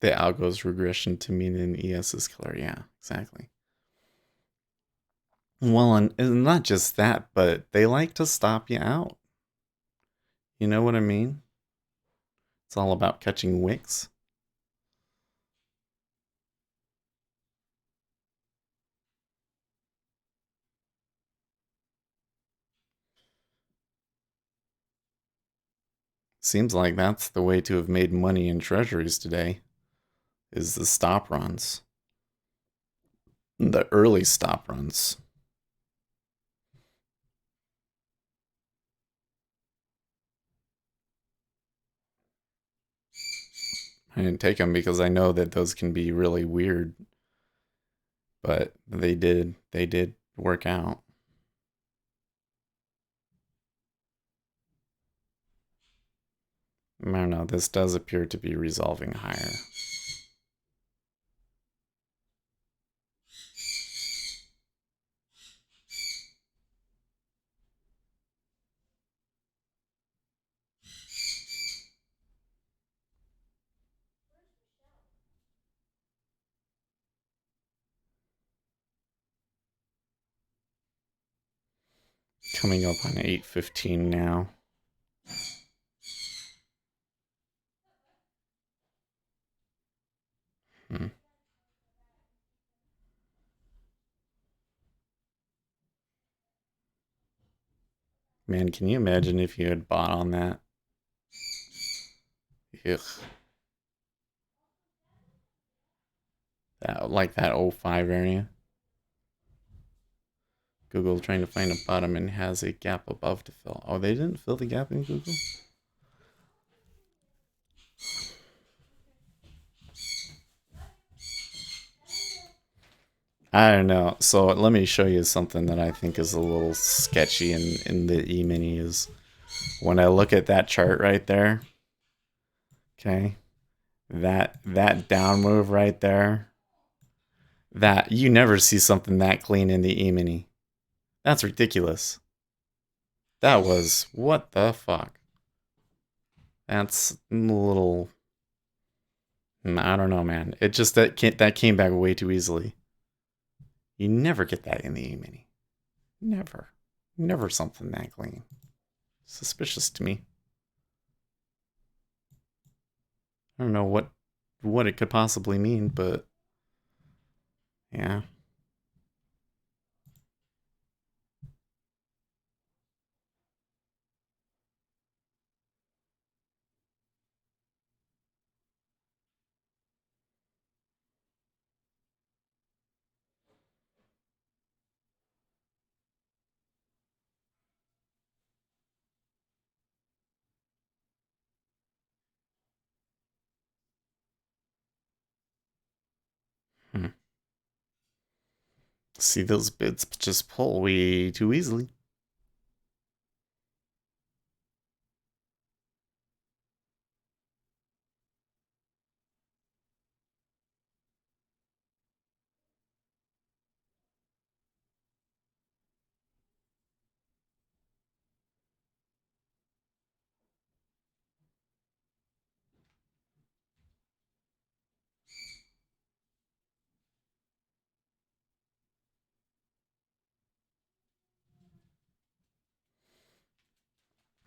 The algo's regression to mean an ES's killer. Yeah, exactly. Well, and not just that, but they like to stop you out. You know what I mean? It's all about catching wicks. Seems like that's the way to have made money in treasuries today, is the stop runs. The early stop runs. I didn't take them because I know that those can be really weird, but they did work out. I don't know, this does appear to be resolving higher. Coming up on 8:15 now. Hmm. Man, can you imagine if you had bought on that? Ugh. Like that '05 area. Google trying to find a bottom and has a gap above to fill. Oh, they didn't fill the gap in Google? I don't know. So let me show you something that I think is a little sketchy in the E-mini is when I look at that chart right there, okay? That down move right there, that you never see something that clean in the E-mini. That's ridiculous. That was what the fuck? That's a little I don't know, man. It just that came back way too easily. You never get that in the E-mini. Never. Never something that clean. Suspicious to me. I don't know what it could possibly mean, but yeah. Hmm. See, those bits just pull way too easily.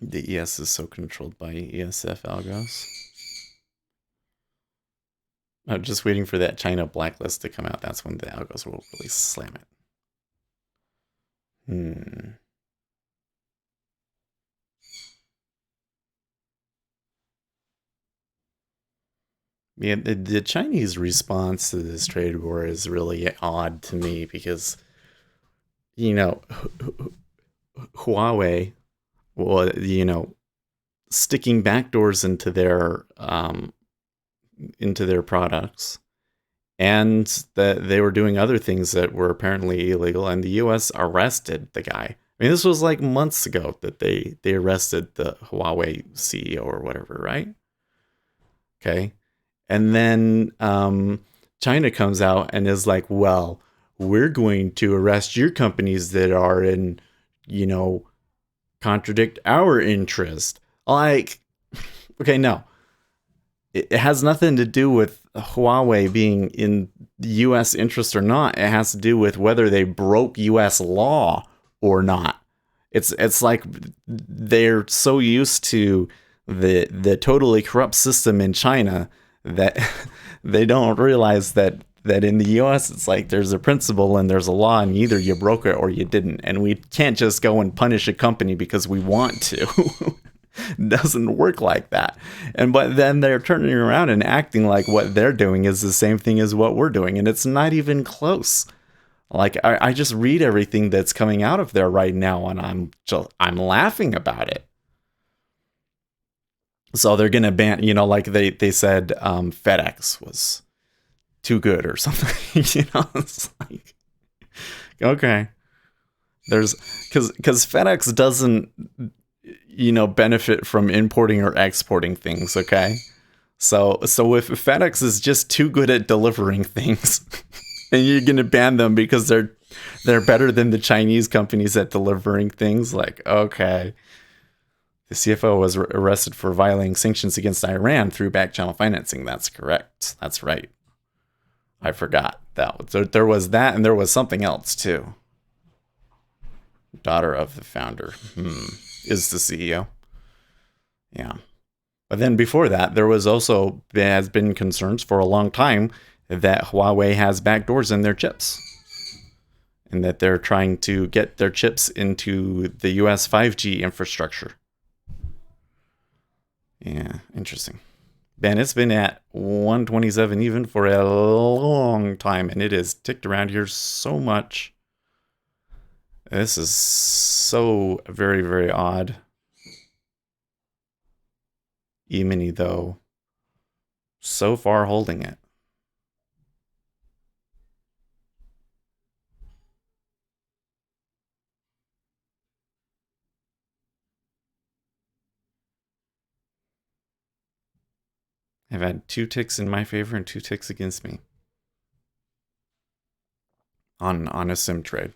The ES is so controlled by ESF algos. I'm just waiting for that China blacklist to come out. That's when the algos will really slam it. Hmm. Yeah, the Chinese response to this trade war is really odd to me because, you know, Huawei, well, sticking backdoors into their products, and that they were doing other things that were apparently illegal, and the U.S. arrested the guy. I mean, this was like months ago that they arrested the Huawei CEO or whatever, right? Okay, and then China comes out and is like, "Well, we're going to arrest your companies that are in, you know, contradict our interest." Like, okay, no, it has nothing to do with Huawei being in the U.S. interest or not. It has to do with whether they broke U.S. law or not. It's like they're so used to the totally corrupt system in China that they don't realize that in the US it's like there's a principle and there's a law and either you broke it or you didn't, and we can't just go and punish a company because we want to. Doesn't work like that. And but then they're turning around and acting like what they're doing is the same thing as what we're doing, and it's not even close. Like I just read everything that's coming out of there right now, and I'm laughing about it. So they're gonna ban, like they said FedEx was too good or something. It's like, okay, there's because FedEx doesn't benefit from importing or exporting things. Okay, so if FedEx is just too good at delivering things, and you're gonna ban them because they're better than the Chinese companies at delivering things, like, okay. The CFO was arrested for violating sanctions against Iran through back channel financing. That's correct. That's right. I forgot that. So there was that, and there was something else too. Daughter of the founder is the CEO. Yeah. But then before that, there was also has been concerns for a long time that Huawei has backdoors in their chips, and that they're trying to get their chips into the US 5G infrastructure. Yeah, interesting. Man, it's been at 127 even for a long time, and it has ticked around here so much. This is so very, very odd. E-mini, though, so far holding it. I've had 2 ticks in my favor and 2 ticks against me on a sim trade,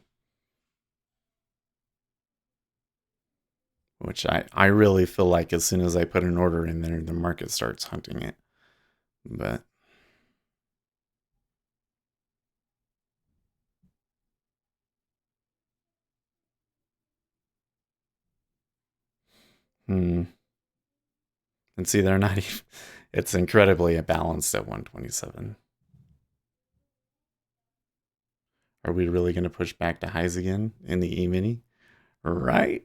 which I really feel like as soon as I put an order in there, the market starts hunting it. But Hmm. And see, they're not even. It's incredibly imbalanced at 127. Are we really going to push back to highs again in the E mini? Right?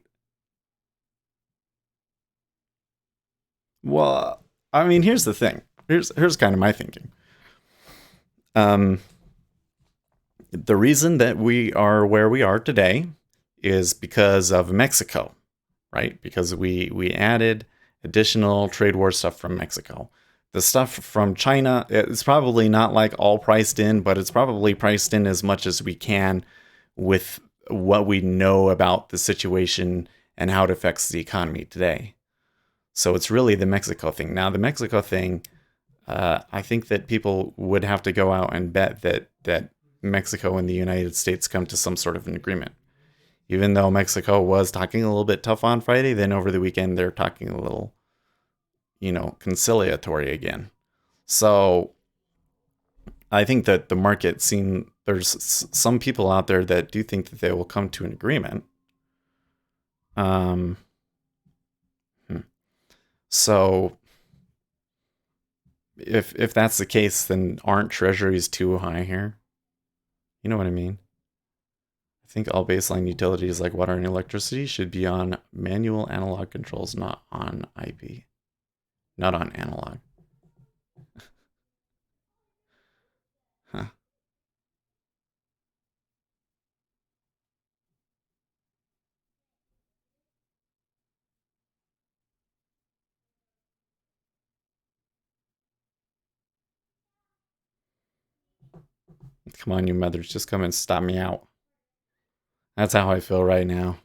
Well, I mean, here's the thing. Here's kind of my thinking. Um, the reason that we are where we are today is because of Mexico, right? Because we added additional trade war stuff from Mexico. The stuff from China, it's probably not like all priced in, but it's probably priced in as much as we can with what we know about the situation and how it affects the economy today. So it's really the Mexico thing. Now, the Mexico thing, I think that people would have to go out and bet that Mexico and the United States come to some sort of an agreement. Even though Mexico was talking a little bit tough on Friday, then over the weekend they're talking a little, conciliatory again. So I think that the market seem there's some people out there that do think that they will come to an agreement. Um, hmm. So if that's the case, then aren't treasuries too high here? You know what I mean? I think all baseline utilities like water and electricity should be on manual analog controls, not on IP, not on analog. Huh. Come on, you mothers, just come and stop me out. That's how I feel right now.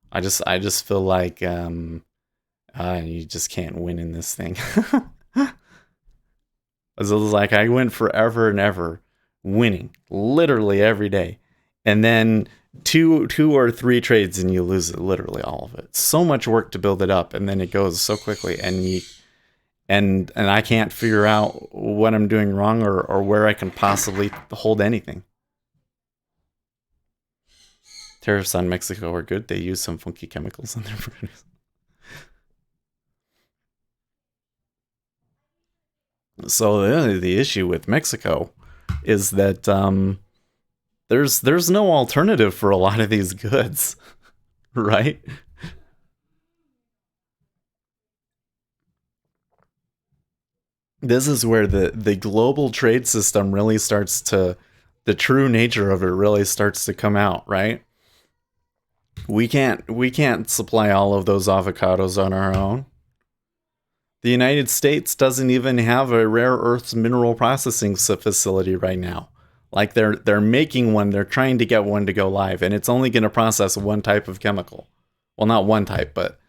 I just feel like you just can't win in this thing. It was like I went forever and ever winning literally every day. And then two or three trades and you lose it, literally all of it. So much work to build it up and then it goes so quickly and I can't figure out what I'm doing wrong or where I can possibly hold anything. Tariffs on Mexico are good. They use some funky chemicals in their produce. So the issue with Mexico is that there's no alternative for a lot of these goods, right? This is where the global trade system really starts to the true nature of it really starts to come out, right? We can't supply all of those avocados on our own. The United States doesn't even have a rare earths mineral processing facility right now. Like they're making one, they're trying to get one to go live, and it's only going to process one type of chemical. Well, not one type, but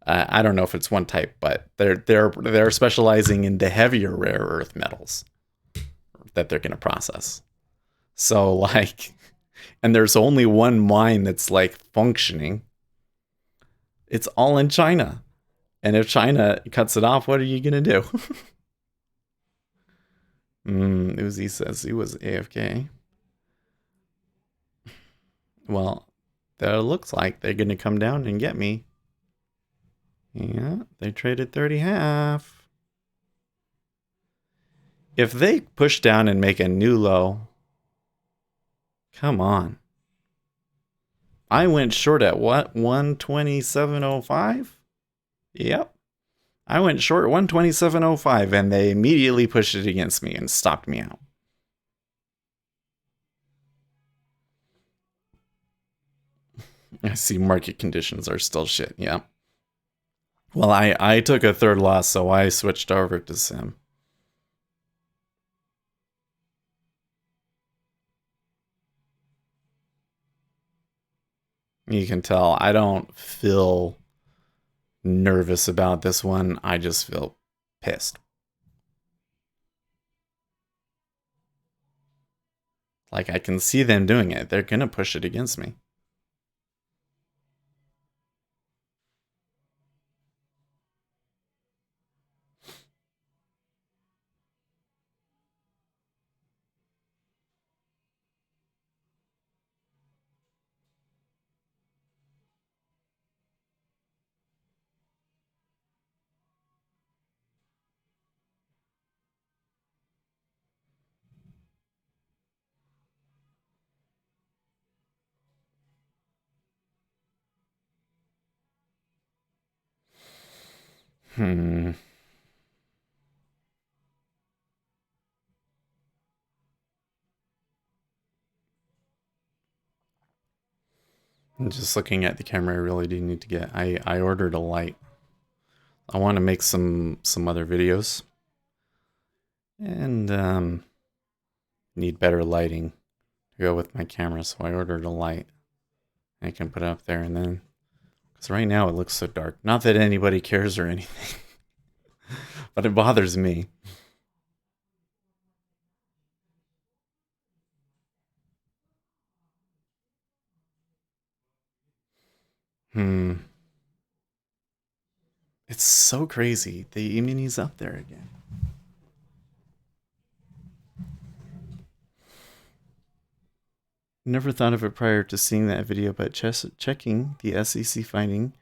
I don't know if it's one type, but they're specializing in the heavier rare earth metals that they're going to process. So like, and there's only one mine that's like functioning. It's all in China, and if China cuts it off, what are you going to do? Uzi says he was AFK. Well, that looks like they're going to come down and get me. Yeah, they traded 30 half. If they push down and make a new low, come on. I went short at what? 127.05? Yep. I went short 127.05 and they immediately pushed it against me and stopped me out. I see market conditions are still shit. Yeah. Well, I took a third loss, so I switched over to Sim. You can tell I don't feel nervous about this one. I just feel pissed. Like I can see them doing it. They're gonna push it against me. Hmm. I'm just looking at the camera. I really do need to get. I ordered a light. I want to make some other videos, and need better lighting to go with my camera. So I ordered a light. I can put it up there, and then because right now it looks so dark. Not that anybody cares or anything, but it bothers me. Hmm. It's so crazy. The Immuni's up there again. Never thought of it prior to seeing that video, but checking the SEC finding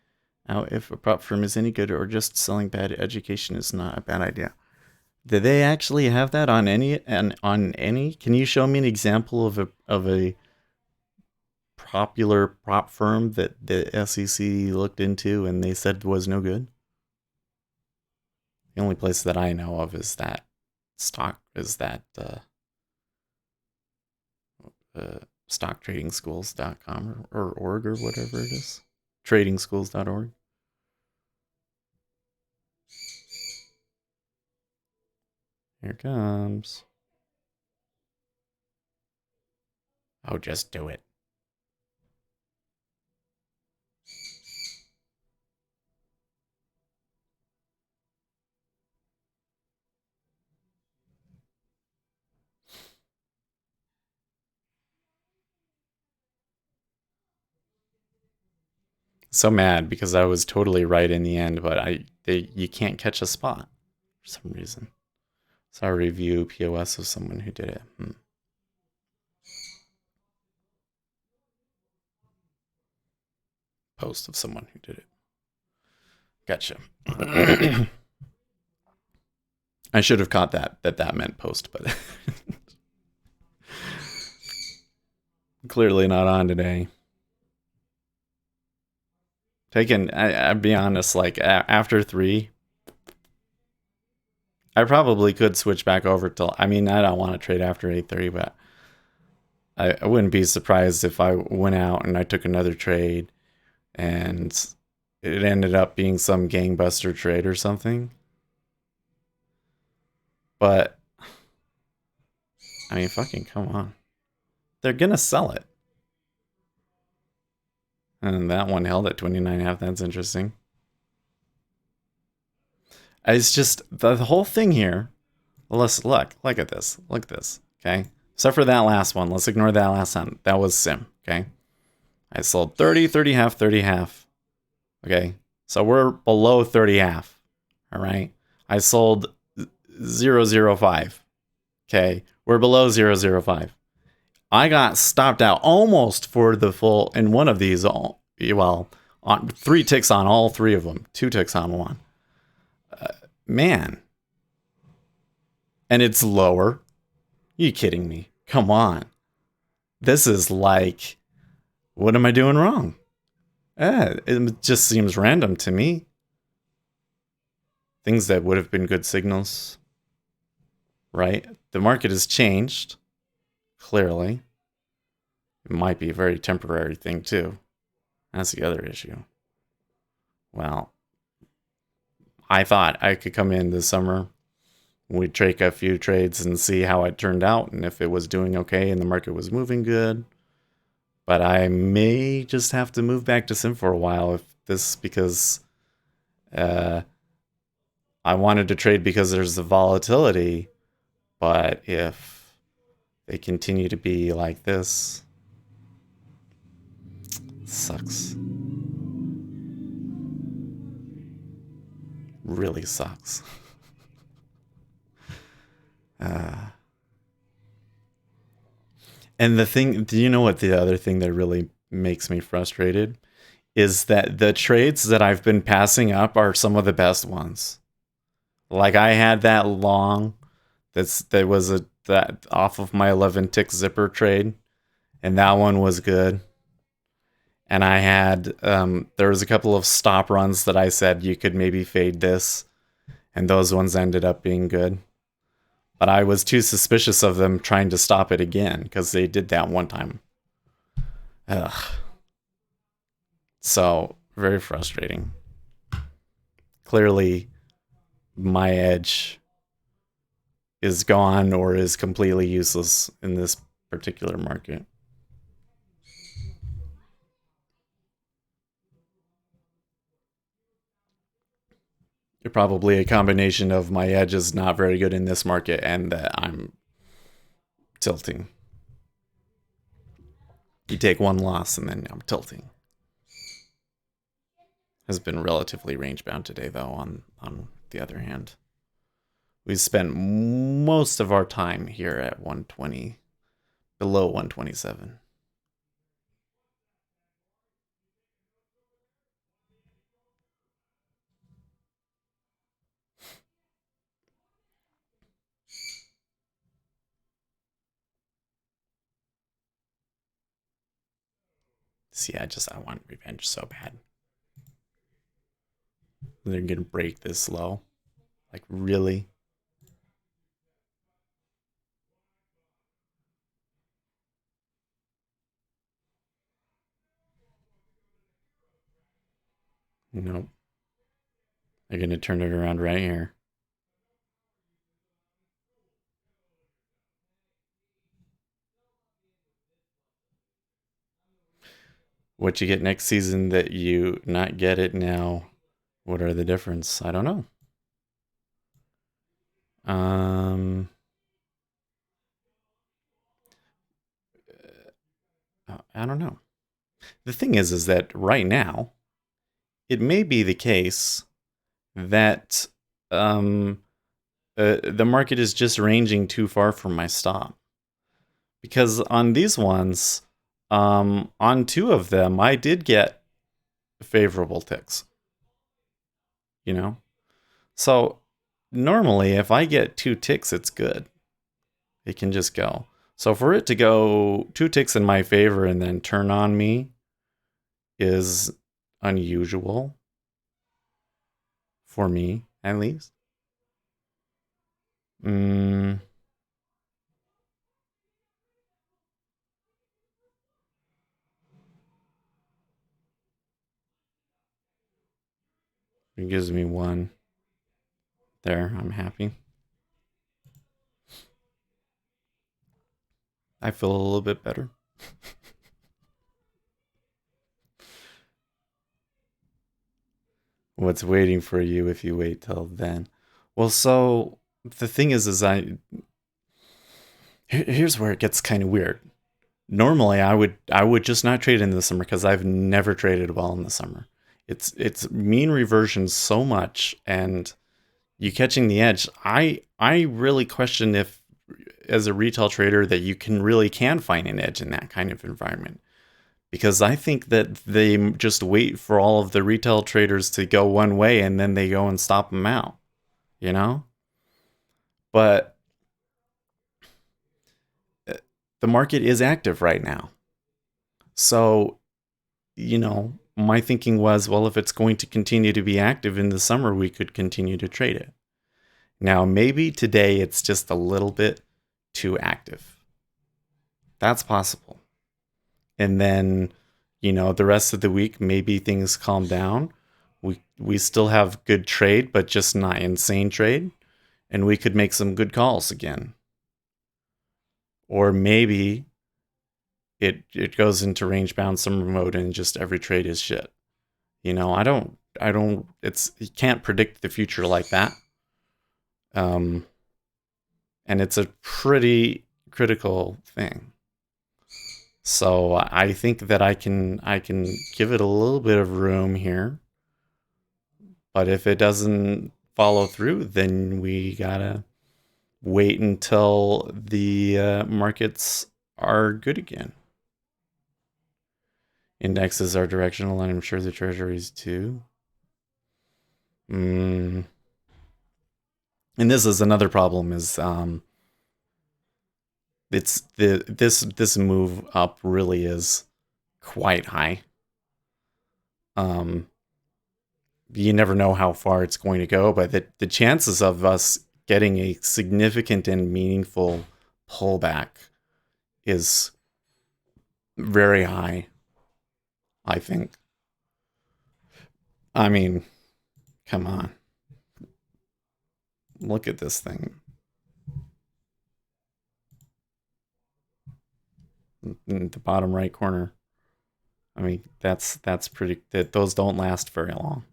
out if a prop firm is any good or just selling bad education is not a bad idea. Do they actually have that on any? And on any? Can you show me an example of a popular prop firm that the SEC looked into and they said was no good? The only place that I know of is that stocktradingschools.com or org or whatever it is. Tradingschools.org. Here it comes. Oh, just do it. So mad because I was totally right in the end, but you can't catch a spot for some reason. Saw a review POS of someone who did it. Post of someone who did it. Gotcha. I should have caught that meant post, but clearly not on today. I'd be honest, like after 3, I probably could switch back over to. I mean, I don't want to trade after 8:30, but I wouldn't be surprised if I went out and I took another trade and it ended up being some gangbuster trade or something. But I mean, fucking come on. They're gonna sell it. And that one held at 29.5. That's interesting. It's just the whole thing here. Let's look at this. Look at this. Okay. Except for that last one. Let's ignore that last one. That was sim. Okay. I sold 30, 30 half, 30 half. Okay. So we're below 30 half. All right. I sold 005. Okay. We're below 005. I got stopped out almost for the full in one of these. Well, on 3 ticks on all 3 of them. 2 ticks on one. Man. And it's lower. You kidding me? Come on. This is like, what am I doing wrong? It just seems random to me. Things that would have been good signals, right? The market has changed, clearly. It might be a very temporary thing, too. That's the other issue. Well, I thought I could come in this summer. We'd take a few trades and see how it turned out and if it was doing okay and the market was moving good. But I may just have to move back to Sim for a while because I wanted to trade because there's the volatility. But if they continue to be like this, it sucks. Really sucks. And the thing, do you know what the other thing that really makes me frustrated is that the trades that I've been passing up are some of the best ones. Like I had that long that was that off of my 11 tick zipper trade, and that one was good. And I had there was a couple of stop runs that I said you could maybe fade this, and those ones ended up being good. But I was too suspicious of them trying to stop it again because they did that one time. Ugh. So very frustrating. Clearly, my edge is gone or is completely useless in this particular market. Probably a combination of my edge is not very good in this market and that I'm tilting. You take one loss and then I'm tilting. Has been relatively range bound today though. On the other hand, we spent most of our time here at 120, below 127. See, I want revenge so bad. They're gonna break this low. Like really? Nope. They're gonna turn it around right here. What you get next season that you not get it now? What are the difference? I don't know. Um, I don't know. The thing is that right now it may be the case that um, the market is just ranging too far from my stop. Because on these ones, on two of them, I did get favorable ticks. You know, so normally if I get two ticks, it's good. It can just go. So for it to go two ticks in my favor and then turn on me is unusual for me, at least. Mm, it gives me one. There, I'm happy. I feel a little bit better. What's waiting for you if you wait till then? Well, so the thing is here's where it gets kind of weird. Normally, I would just not trade in the summer because I've never traded well in the summer. It's mean reversion so much, and you catching the edge. I really question if, as a retail trader, that you can find an edge in that kind of environment. Because I think that they just wait for all of the retail traders to go one way and then they go and stop them out, you know? But the market is active right now. So, my thinking was, well, if it's going to continue to be active in the summer, we could continue to trade it. Now, maybe today it's just a little bit too active. That's possible. And then, the rest of the week, maybe things calm down. We still have good trade, but just not insane trade. And we could make some good calls again. Or maybe it goes into range bound summer mode and just every trade is shit. I don't it's you can't predict the future like that. Um and it's a pretty critical thing. So I think that I can give it a little bit of room here, but if it doesn't follow through, then we gotta wait until the markets are good again. Indexes are directional, and I'm sure the treasuries too. Mm. And this is another problem: is it's this move up really is quite high. Um, you never know how far it's going to go, but the chances of us getting a significant and meaningful pullback is very high, I think. I mean, come on. Look at this thing. In the bottom right corner. I mean, that's pretty that those don't last very long.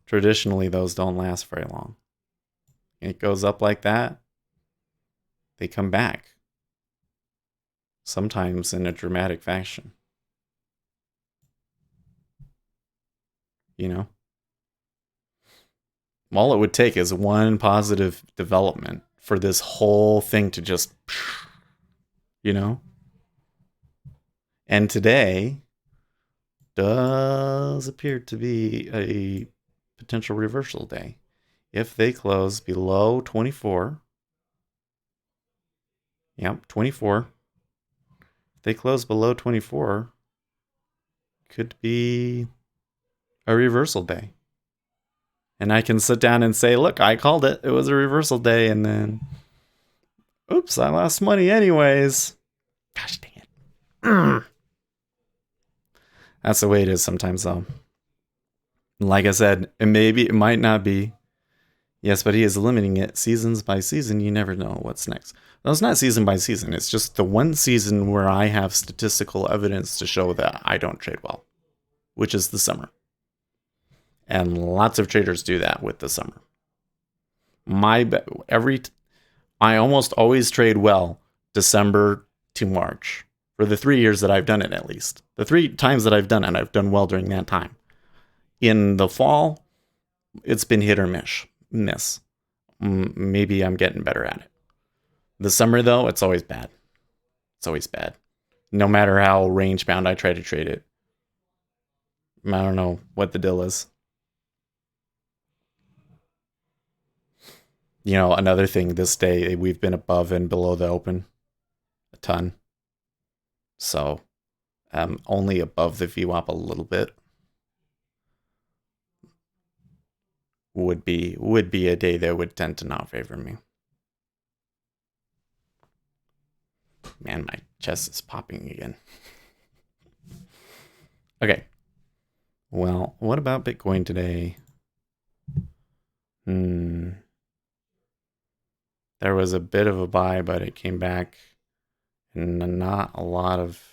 Traditionally, those don't last very long. It goes up like that, they come back. Sometimes in a dramatic fashion. You know? All it would take is one positive development for this whole thing to just, you know? And today does appear to be a potential reversal day. If they close below 24, yep, 24. If they close below 24, could be a reversal day. And I can sit down and say, look, I called it. It was a reversal day. And then, oops, I lost money anyways. Gosh dang it. That's the way it is sometimes, though. Like I said, it might not be. Yes, but he is limiting it seasons by season. You never know what's next. No, it's not season by season. It's just the one season where I have statistical evidence to show that I don't trade well, which is the summer. And lots of traders do that with the summer. I almost always trade well December to March for the 3 years that I've done it, at least. The 3 times that I've done it, I've done well during that time. In the fall, it's been hit or miss. Maybe I'm getting better at it. The summer, though, it's always bad. It's always bad. No matter how range bound I try to trade it. I don't know what the deal is. You know, another thing this day, we've been above and below the open a ton. So, only above the VWAP a little bit would be a day that would tend to not favor me. Man, my chest is popping again. Okay. Well, what about Bitcoin today? There was a bit of a buy, but it came back. And not a lot of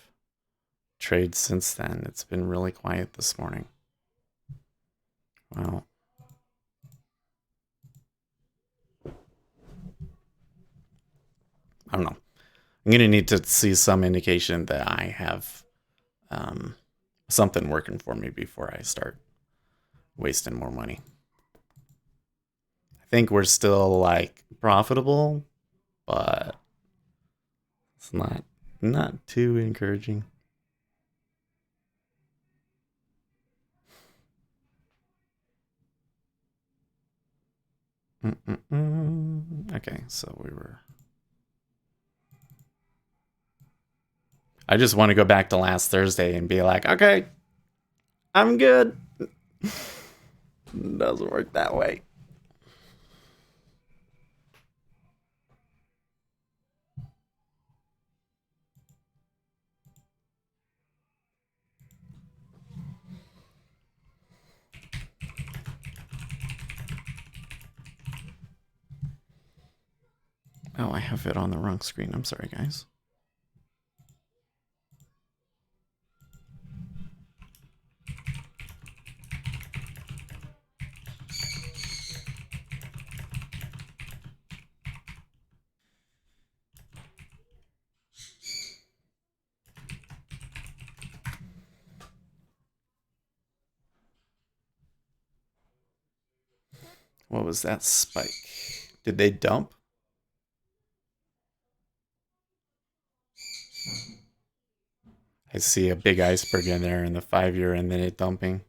trades since then. It's been really quiet this morning. Well, I don't know. I'm going to need to see some indication that I have something working for me before I start wasting more money. I think we're still like profitable, but it's not too encouraging. Okay, so we were. I just want to go back to last Thursday and be like, okay, I'm good. Doesn't work that way. Oh, I have it on the wrong screen. I'm sorry, guys. What was that spike? Did they dump? I see a big iceberg in there in the 5-year and then it dumping.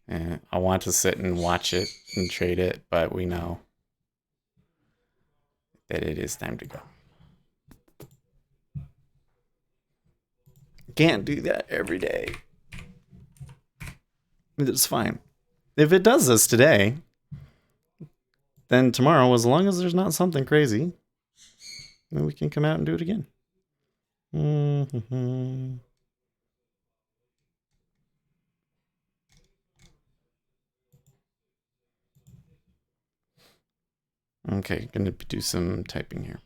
And I want to sit and watch it and trade it, but we know that it is time to go. can't do that every day. It's fine. If it does this today, then tomorrow, as long as there's not something crazy, then we can come out and do it again. Mm-hmm. Okay, gonna do some typing here.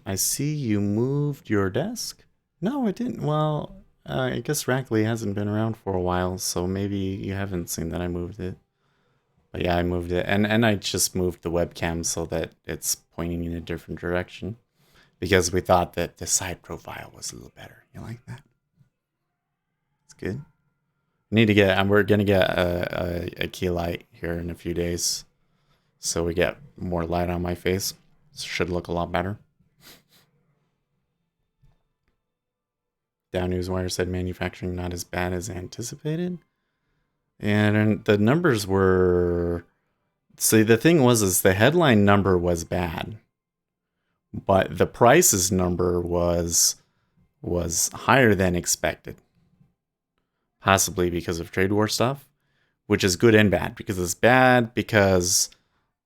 I see you moved your desk. No, I didn't. Well, I guess Rackley hasn't been around for a while, so maybe you haven't seen that I moved it. But yeah, I moved it, and I just moved the webcam so that it's pointing in a different direction because we thought that the side profile was a little better. You like that? It's good. Need to get. We're gonna get a key light here in a few days, so we get more light on my face. Should look a lot better. Dow Newswire said manufacturing not as bad as anticipated. And the numbers were. See, the thing is the headline number was bad, but the prices number was higher than expected, possibly because of trade war stuff, which is good and bad. Because it's bad because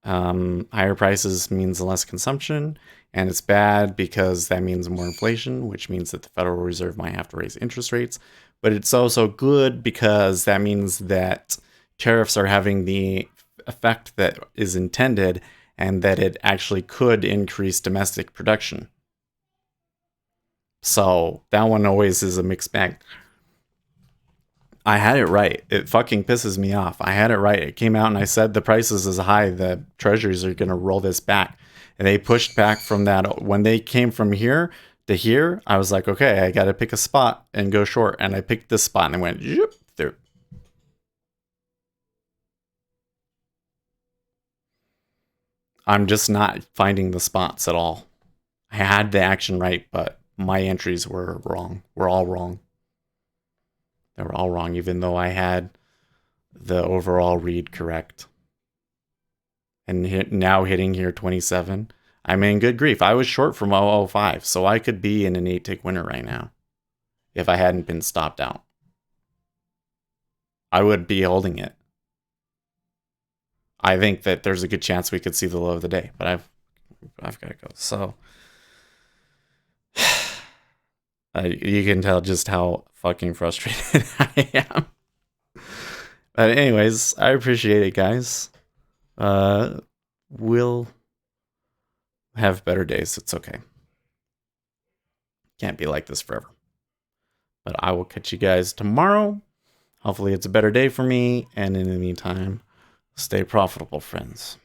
higher prices means less consumption, and it's bad because that means more inflation, which means that the Federal Reserve might have to raise interest rates. But it's also good because that means that tariffs are having the effect that is intended and that it actually could increase domestic production. So that one always is a mixed bag. I had it right. It fucking pisses me off. I had it right. It came out and I said the prices is high. The treasuries are going to roll this back. And they pushed back from that. When they came from here to here, I was like, okay, I got to pick a spot and go short. And I picked this spot and I went, yep, there. I'm just not finding the spots at all. I had the action right, but my entries were wrong. Were all wrong. They were all wrong, even though I had the overall read correct. And now hitting here 27. I mean, good grief. I was short from 005, so I could be in an 8-tick winner right now if I hadn't been stopped out. I would be holding it. I think that there's a good chance we could see the low of the day, but I've got to go. So you can tell just how fucking frustrated I am. But anyways, I appreciate it, guys. We'll have better days. It's okay. Can't be like this forever. But I will catch you guys tomorrow. Hopefully it's a better day for me. And in the meantime, stay profitable, friends.